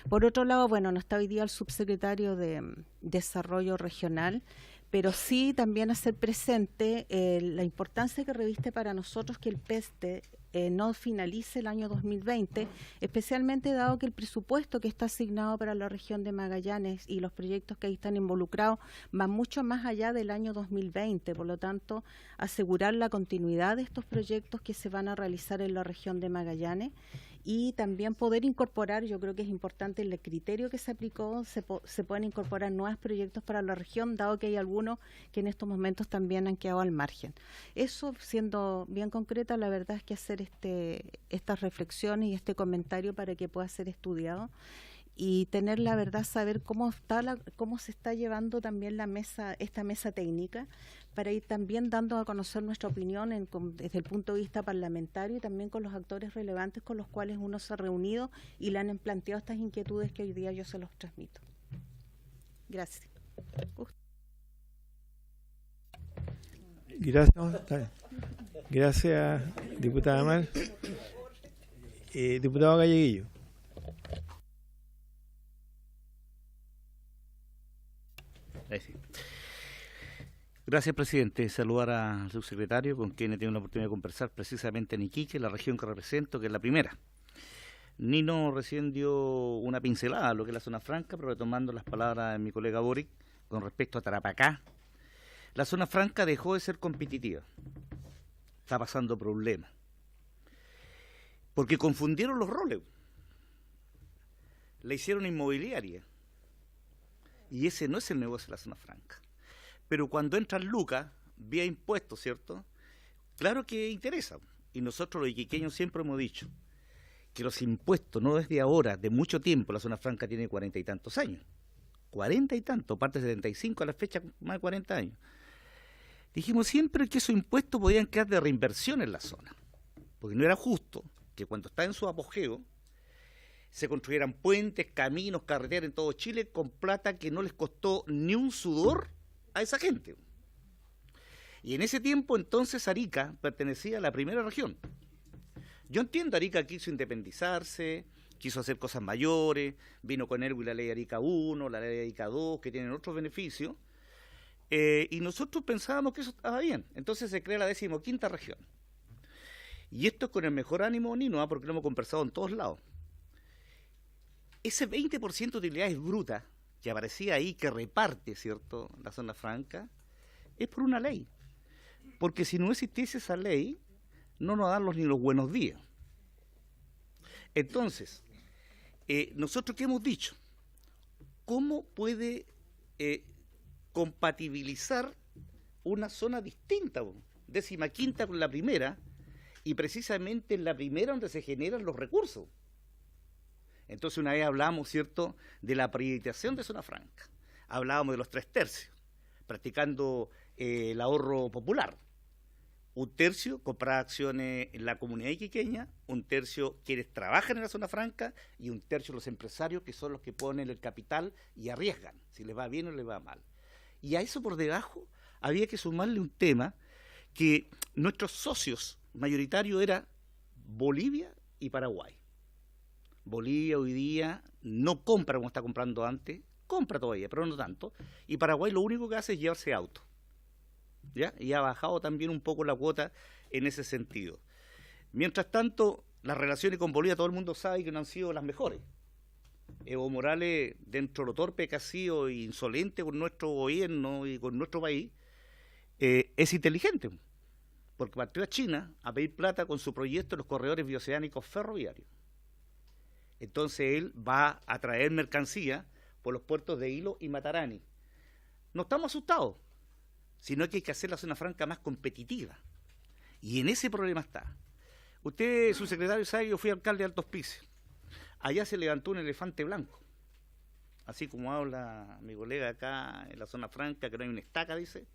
Por otro lado, bueno, no está hoy día el subsecretario de Desarrollo Regional, pero sí también hacer presente la importancia que reviste para nosotros que el PESTE no finalice el año 2020, especialmente dado que el presupuesto que está asignado para la región de Magallanes y los proyectos que ahí están involucrados van mucho más allá del año 2020, por lo tanto, asegurar la continuidad de estos proyectos que se van a realizar en la región de Magallanes y también poder incorporar, yo creo que es importante el criterio que se aplicó, se pueden incorporar nuevos proyectos para la región, dado que hay algunos que en estos momentos también han quedado al margen. Eso, siendo bien concreta, la verdad es que hacer estas reflexiones y este comentario para que pueda ser estudiado y tener la verdad, saber cómo se está llevando también esta mesa técnica, para ir también dando a conocer nuestra opinión desde el punto de vista parlamentario y también con los actores relevantes con los cuales uno se ha reunido y le han planteado estas inquietudes que hoy día yo se los transmito. Gracias. Gracias, diputada Amal. Diputado Galleguillo. Gracias, presidente. Saludar al subsecretario, con quien he tenido la oportunidad de conversar precisamente en Iquique, la región que represento, que es la primera. Nino recién dio una pincelada a lo que es la zona franca, pero retomando las palabras de mi colega Boric con respecto a Tarapacá, la zona franca dejó de ser competitiva. Está pasando problemas. Porque confundieron los roles. La hicieron inmobiliaria. Y ese no es el negocio de la zona franca. Pero cuando entran lucas, vía impuestos, ¿cierto? Claro que interesa. Y nosotros los iquiqueños siempre hemos dicho que los impuestos, no desde ahora, de mucho tiempo, la zona franca tiene 40 y tantos años. 40 y tantos, parte de 75 a la fecha, más de 40 años. Dijimos siempre que esos impuestos podían quedar de reinversión en la zona. Porque no era justo que cuando está en su apogeo se construyeran puentes, caminos, carreteras en todo Chile con plata que no les costó ni un sudor a esa gente. Y en ese tiempo entonces Arica pertenecía a la primera región. Yo entiendo, Arica quiso independizarse, quiso hacer cosas mayores, vino con Erwin la ley Arica 1, la ley Arica 2, que tienen otros beneficios, y nosotros pensábamos que eso estaba bien. Entonces se crea la 15ª región. Y esto es con el mejor ánimo, Nino, porque lo hemos conversado en todos lados. Ese 20% de utilidades brutas que aparecía ahí, que reparte, ¿cierto?, la zona franca, es por una ley. Porque si no existiese esa ley, no nos dan ni los buenos días. Entonces, nosotros ¿qué hemos dicho? ¿Cómo puede compatibilizar una zona distinta, 15ª con la primera, y precisamente en la primera donde se generan los recursos? Entonces una vez hablamos, ¿cierto?, de la privatización de zona franca. Hablábamos de los 3/3, practicando el ahorro popular. 1/3 comprar acciones en la comunidad iquiqueña, 1/3 quienes trabajan en la zona franca y 1/3 los empresarios, que son los que ponen el capital y arriesgan, si les va bien o les va mal. Y a eso por debajo había que sumarle un tema que nuestros socios mayoritarios eran Bolivia y Paraguay. Bolivia hoy día no compra como está comprando antes, compra todavía, pero no tanto, y Paraguay lo único que hace es llevarse auto, ¿ya? Y ha bajado también un poco la cuota en ese sentido. Mientras tanto, las relaciones con Bolivia todo el mundo sabe que no han sido las mejores. Evo Morales, dentro de lo torpe que ha sido e insolente con nuestro gobierno y con nuestro país, es inteligente, porque partió a China a pedir plata con su proyecto de los corredores bioceánicos ferroviarios. Entonces él va a traer mercancía por los puertos de Hilo y Matarani. No estamos asustados, sino que hay que hacer la zona franca más competitiva. Y en ese problema está. Usted, su secretario, sabe que yo fui alcalde de Alto Hospicio. Allá se levantó un elefante blanco. Así como habla mi colega acá en la zona franca, que no hay una estaca, dice.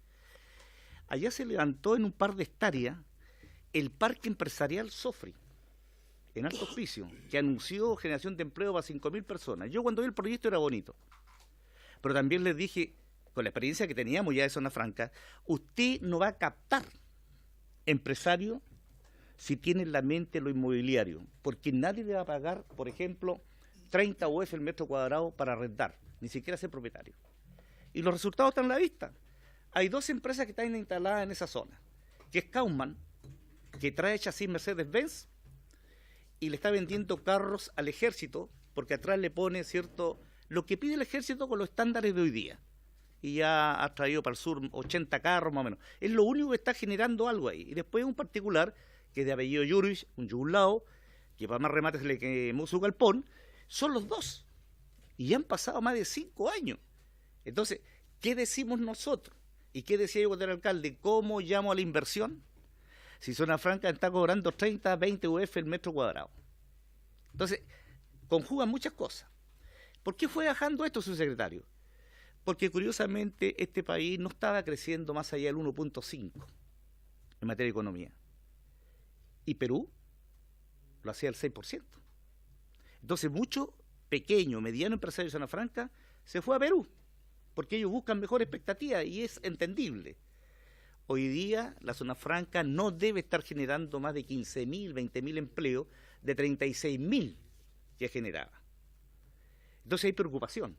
Allá se levantó en un par de hectáreas el Parque Empresarial Sofri. en Alto Hospicio, que anunció generación de empleo para 5.000 personas. Yo cuando vi el proyecto era bonito, pero también les dije, con la experiencia que teníamos ya de Zona Franca, usted no va a captar empresario si tiene en la mente lo inmobiliario, porque nadie le va a pagar, por ejemplo, 30 UF el metro cuadrado para arrendar, ni siquiera ser propietario. Y los resultados están a la vista. Hay 2 empresas que están instaladas en esa zona, que es Kauman, que trae chasis Mercedes-Benz y le está vendiendo carros al ejército, porque atrás le pone, ¿cierto?, lo que pide el ejército con los estándares de hoy día. Y ya ha traído para el sur 80 carros más o menos. Es lo único que está generando algo ahí. Y después un particular, que es de apellido Yurich, un yugoslavo, que para más remates se le quemó su galpón. Son los 2. Y ya han pasado más de 5 años. Entonces, ¿qué decimos nosotros? ¿Y qué decía yo cuando era alcalde? ¿Cómo llamo a la inversión? Si Zona Franca está cobrando 30, 20 UF el metro cuadrado. Entonces, conjugan muchas cosas. ¿Por qué fue bajando esto, subsecretario? Porque curiosamente este país no estaba creciendo más allá del 1.5 en materia de economía. Y Perú lo hacía al 6%. Entonces mucho pequeño, mediano empresario de Zona Franca se fue a Perú, porque ellos buscan mejor expectativa y es entendible. Hoy día la Zona Franca no debe estar generando más de 15.000, 20.000 empleos de 36.000 que generaba. Entonces hay preocupación.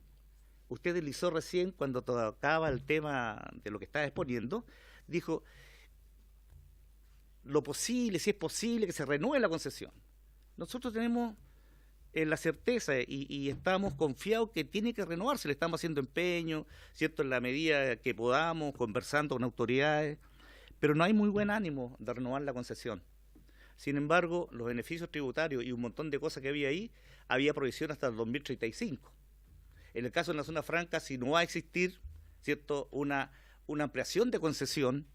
Usted deslizó recién cuando tocaba el tema de lo que estaba exponiendo, dijo lo posible, si es posible que se renueve la concesión. Nosotros tenemos la certeza y estamos confiados que tiene que renovarse, le estamos haciendo empeño, ¿cierto?, en la medida que podamos, conversando con autoridades, pero no hay muy buen ánimo de renovar la concesión. Sin embargo, los beneficios tributarios y un montón de cosas que había ahí, había prohibición hasta el 2035. En el caso de la Zona Franca, si no va a existir, ¿cierto?, una ampliación de concesión,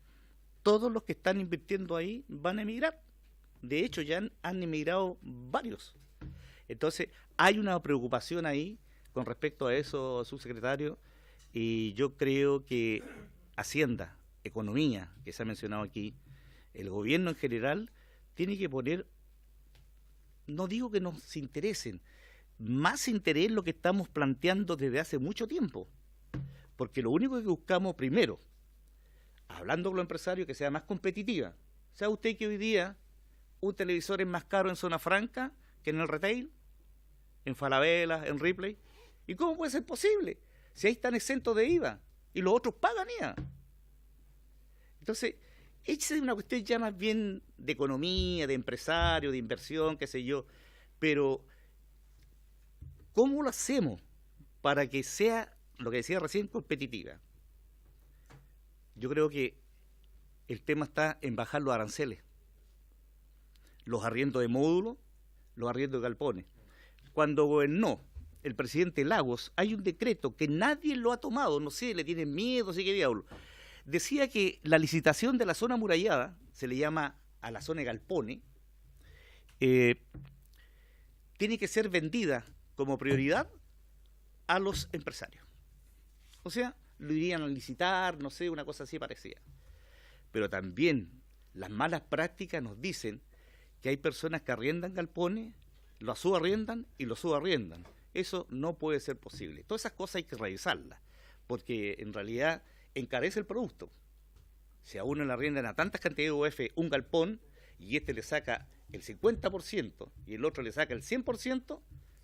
todos los que están invirtiendo ahí van a emigrar. De hecho, ya han emigrado varios. Entonces, hay una preocupación ahí con respecto a eso, subsecretario, y yo creo que Hacienda, Economía, que se ha mencionado aquí, el gobierno en general, tiene que poner, no digo que nos interesen, más interés en lo que estamos planteando desde hace mucho tiempo, porque lo único que buscamos primero, hablando con los empresarios, que sea más competitiva. ¿Sabe usted que hoy día un televisor es más caro en Zona Franca que en el retail? En Falabella, en Ripley. ¿Y cómo puede ser posible? Si ahí están exentos de IVA y los otros pagan IVA. Entonces, esa es una cuestión ya más bien de economía, de empresario, de inversión, qué sé yo, pero ¿cómo lo hacemos para que sea, lo que decía recién, competitiva? Yo creo que el tema está en bajar los aranceles, los arriendos de módulos, los arriendos de galpones. Cuando gobernó el presidente Lagos, hay un decreto que nadie lo ha tomado, no sé, le tienen miedo, sé qué diablo. Decía que la licitación de la zona amurallada, se le llama a la zona de galpones, tiene que ser vendida como prioridad a los empresarios. O sea, lo irían a licitar, no sé, una cosa así parecida. Pero también las malas prácticas nos dicen que hay personas que arriendan galpones, los subarriendan y los subarriendan. Eso no puede ser posible. Todas esas cosas hay que revisarlas, porque en realidad encarece el producto. Si a uno le arriendan a tantas cantidades de UF un galpón y este le saca el 50% y el otro le saca el 100%,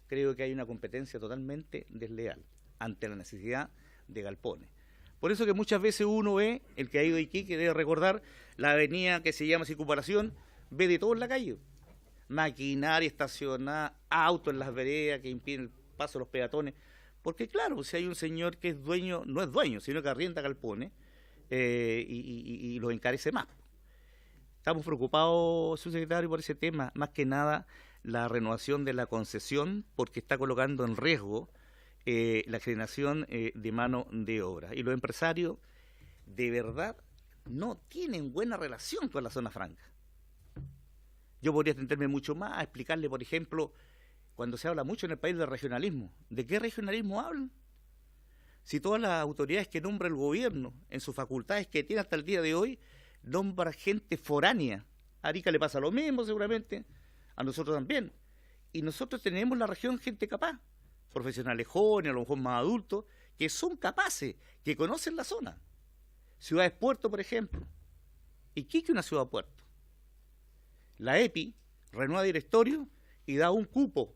creo que hay una competencia totalmente desleal ante la necesidad de galpones. Por eso que muchas veces uno ve, el que ha ido aquí, que debe recordar la avenida que se llama Circunvalación, ve de todo en la calle. Maquinaria estacionada, autos en las veredas que impiden el paso de los peatones. Porque claro, si hay un señor que es dueño, no es dueño, sino que arrienda galpones y lo encarece más. Estamos preocupados, subsecretario, por ese tema, más que nada la renovación de la concesión, porque está colocando en riesgo la generación de mano de obra. Y los empresarios, de verdad, no tienen buena relación con la Zona Franca. Yo podría extenderme mucho más a explicarle, por ejemplo, cuando se habla mucho en el país del regionalismo. ¿De qué regionalismo hablan? Si todas las autoridades que nombra el gobierno, en sus facultades que tiene hasta el día de hoy, nombra gente foránea. A Arica le pasa lo mismo seguramente, a nosotros también. Y nosotros tenemos en la región gente capaz, profesionales jóvenes, a lo mejor más adultos, que son capaces, que conocen la zona. Ciudades puerto, por ejemplo. Iquique es una ciudad puerto. La EPI renueva directorio y da un cupo.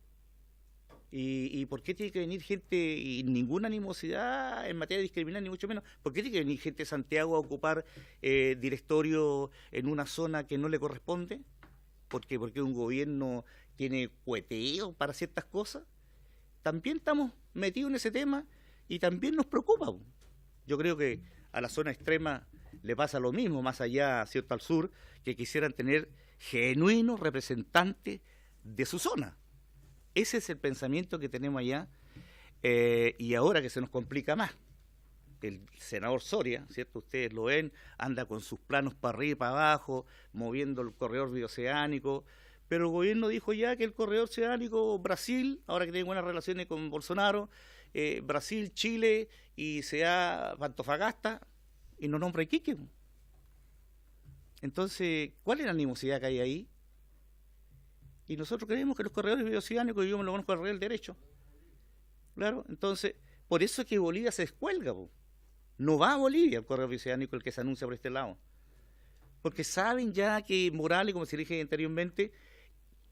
¿Y por qué tiene que venir gente, y ninguna animosidad en materia de discriminación, ni mucho menos, por qué tiene que venir gente de Santiago a ocupar directorio en una zona que no le corresponde? Porque un gobierno tiene cueteo para ciertas cosas. También estamos metidos en ese tema y también nos preocupa. Yo creo que a la zona extrema le pasa lo mismo, más allá, cierto, al sur, que quisieran tener genuinos representantes de su zona. Ese es el pensamiento que tenemos allá, y ahora que se nos complica más. El senador Soria, ¿cierto? Ustedes lo ven, anda con sus planos para arriba y para abajo, moviendo el corredor bioceánico, pero el gobierno dijo ya que el corredor oceánico Brasil, ahora que tiene buenas relaciones con Bolsonaro, Brasil, Chile y sea Antofagasta, y no nombra Iquique. Entonces, ¿cuál es la animosidad que hay ahí? Y nosotros creemos que los corredores bioceánicos, yo me lo conozco al real derecho. Claro, entonces, por eso es que Bolivia se descuelga. No va a Bolivia el corredor bioceánico el que se anuncia por este lado. Porque saben ya que Morales, como se dije anteriormente,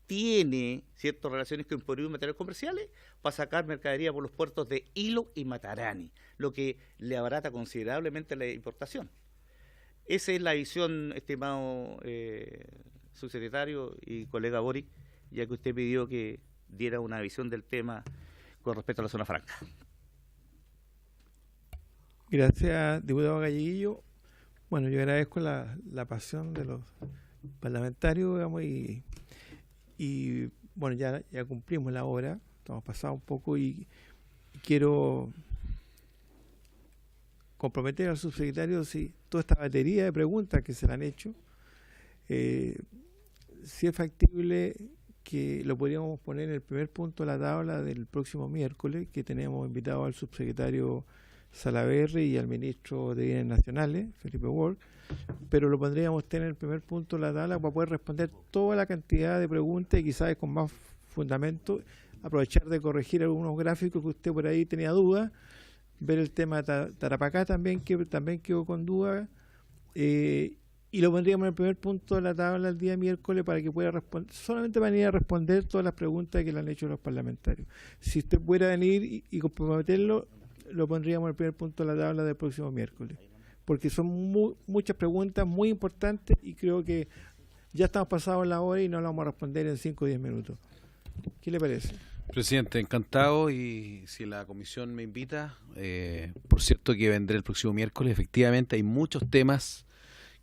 tiene ciertas relaciones con Perú en materiales comerciales para sacar mercadería por los puertos de Hilo y Matarani, lo que le abarata considerablemente la importación. Esa es la visión, estimado subsecretario y colega Boric, ya que usted pidió que diera una visión del tema con respecto a la zona franca. Gracias, diputado Galleguillo. Bueno, yo agradezco la pasión de los parlamentarios, digamos, y bueno, ya cumplimos la hora, estamos pasados un poco y quiero comprometer al subsecretario si toda esta batería de preguntas que se le han hecho, si es factible que lo podríamos poner en el primer punto de la tabla del próximo miércoles, que tenemos invitado al subsecretario Salaverry y al ministro de Bienes Nacionales, Felipe Ward, pero lo pondríamos usted en el primer punto de la tabla para poder responder toda la cantidad de preguntas y quizás con más fundamento, aprovechar de corregir algunos gráficos que usted por ahí tenía dudas, ver el tema de Tarapacá también, que también quedó con dudas, y lo pondríamos en el primer punto de la tabla el día miércoles para que pueda responder, solamente venir a responder todas las preguntas que le han hecho los parlamentarios. Si usted pudiera venir y comprometerlo, lo pondríamos en el primer punto de la tabla del próximo miércoles, porque son muchas preguntas muy importantes y creo que ya estamos pasados en la hora y no lo vamos a responder en 5 o 10 minutos. ¿Qué le parece? Presidente, encantado, y si la comisión me invita, por cierto que vendré el próximo miércoles. Efectivamente hay muchos temas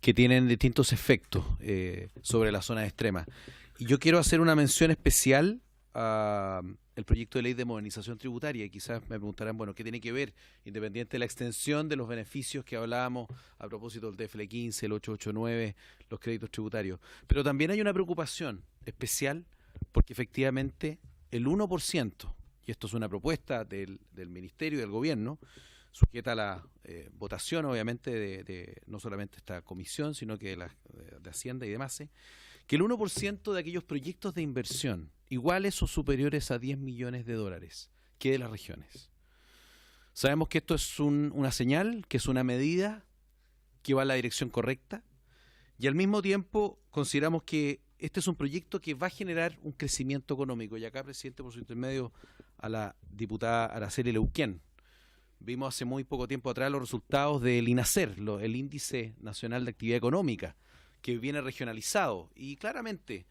que tienen distintos efectos sobre la zona extrema, y yo quiero hacer una mención especial a el proyecto de ley de modernización tributaria, y quizás me preguntarán, bueno, ¿qué tiene que ver, independiente de la extensión de los beneficios que hablábamos a propósito del TFL 15, el 889, los créditos tributarios? Pero también hay una preocupación especial porque efectivamente el 1%, y esto es una propuesta del Ministerio y del Gobierno, sujeta a la votación obviamente de no solamente esta comisión, sino que de Hacienda y demás, que el 1% de aquellos proyectos de inversión iguales o superiores a 10 millones de dólares que de las regiones. Sabemos que esto es una señal, que es una medida que va en la dirección correcta, y al mismo tiempo consideramos que este es un proyecto que va a generar un crecimiento económico. Y acá, presidente, por su intermedio, a la diputada Araceli Leuquén. Vimos hace muy poco tiempo atrás los resultados del INACER, el Índice Nacional de Actividad Económica, que viene regionalizado. Y claramente,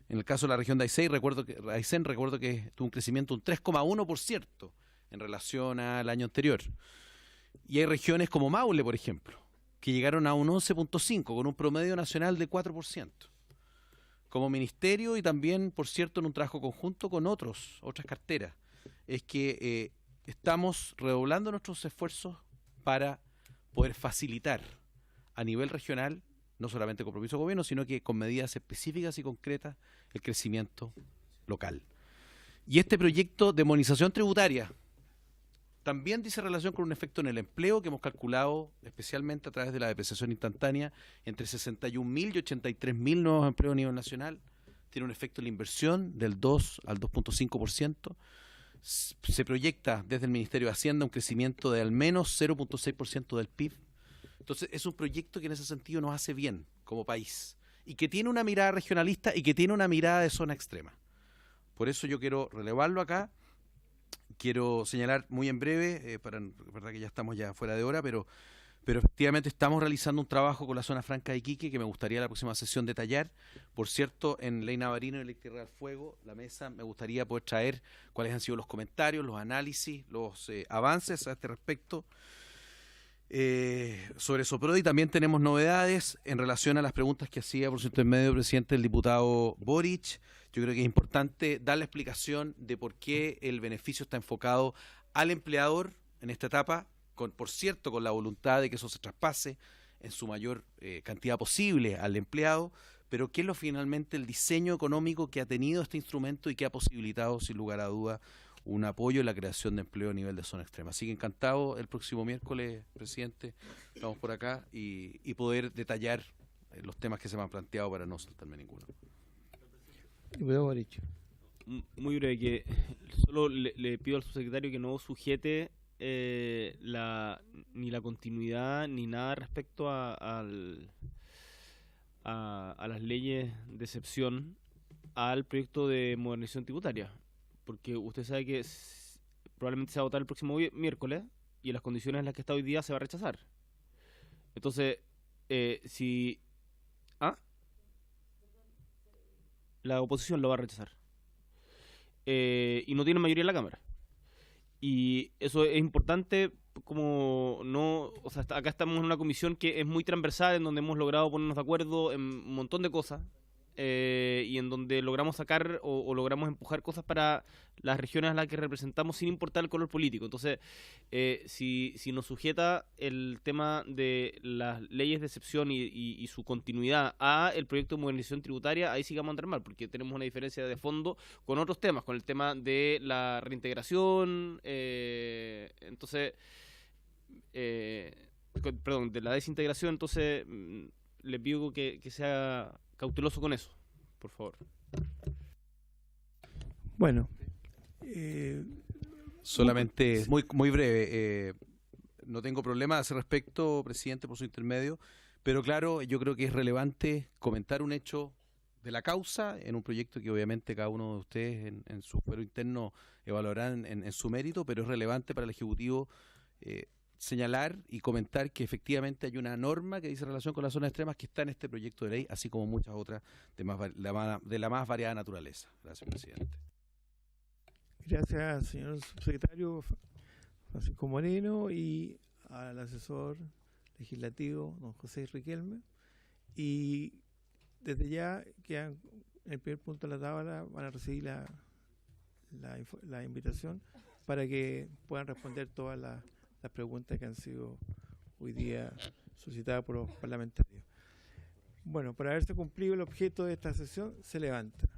en el caso de la región de Aysén, recuerdo que tuvo un crecimiento de un 3,1% en relación al año anterior. Y hay regiones como Maule, por ejemplo, que llegaron a un 11,5%, con un promedio nacional de 4%. Como ministerio y también, por cierto, en un trabajo conjunto con otras carteras, es que estamos redoblando nuestros esfuerzos para poder facilitar a nivel regional, no solamente con compromiso de gobierno, sino que con medidas específicas y concretas, el crecimiento local. Y este proyecto de modernización tributaria también dice relación con un efecto en el empleo que hemos calculado especialmente a través de la depreciación instantánea entre 61.000 y 83.000 nuevos empleos a nivel nacional, tiene un efecto en la inversión del 2 al 2.5%. Se proyecta desde el Ministerio de Hacienda un crecimiento de al menos 0.6% del PIB. Entonces es un proyecto que en ese sentido nos hace bien como país y que tiene una mirada regionalista y que tiene una mirada de zona extrema. Por eso yo quiero relevarlo acá. Quiero señalar muy en breve, verdad que ya estamos ya fuera de hora, pero efectivamente estamos realizando un trabajo con la zona franca de Iquique que me gustaría la próxima sesión detallar. Por cierto, en Ley Navarino y Ley Tierra del Fuego, la mesa, me gustaría poder traer cuáles han sido los comentarios, los análisis, los avances a este respecto. Sobre Soprodi también tenemos novedades en relación a las preguntas que hacía por su intermedio presidente el diputado Boric. Yo creo que es importante dar la explicación de por qué el beneficio está enfocado al empleador en esta etapa, por cierto, con la voluntad de que eso se traspase en su mayor cantidad posible al empleado, pero qué es lo finalmente el diseño económico que ha tenido este instrumento y que ha posibilitado, sin lugar a duda, un apoyo en la creación de empleo a nivel de zona extrema. Así que encantado el próximo miércoles, presidente, estamos por acá y poder detallar los temas que se me han planteado para no saltarme ninguno. Muy breve, que solo le pido al subsecretario que no sujete ni la continuidad ni nada respecto a las leyes de excepción al proyecto de modernización tributaria, porque usted sabe que probablemente se va a votar el próximo miércoles y en las condiciones en las que está hoy día se va a rechazar. Entonces, la oposición lo va a rechazar y no tiene mayoría en la Cámara. Y eso es importante, acá estamos en una comisión que es muy transversal, en donde hemos logrado ponernos de acuerdo en un montón de cosas, y en donde logramos sacar o logramos empujar cosas para las regiones a las que representamos sin importar el color político. Entonces, si nos sujeta el tema de las leyes de excepción y su continuidad a el proyecto de modernización tributaria, ahí sí que vamos a andar mal, porque tenemos una diferencia de fondo con otros temas, con el tema de la reintegración, de la desintegración. Entonces, le pido que sea cauteloso con eso, por favor. Bueno, solamente muy breve. No tengo problema a ese respecto, presidente, por su intermedio, pero claro, yo creo que es relevante comentar un hecho de la causa en un proyecto que obviamente cada uno de ustedes en su fuero interno evaluarán en su mérito, pero es relevante para el Ejecutivo señalar y comentar que efectivamente hay una norma que dice relación con las zonas extremas que está en este proyecto de ley, así como muchas otras de la más variada naturaleza. Gracias, presidente. gracias, señor subsecretario Francisco Moreno, y al asesor legislativo, don José Riquelme. Y desde ya quedan en el primer punto de la tabla, van a recibir la invitación para que puedan responder todas las preguntas que han sido hoy día suscitadas por los parlamentarios. Bueno, para haberse cumplido el objeto de esta sesión, se levanta.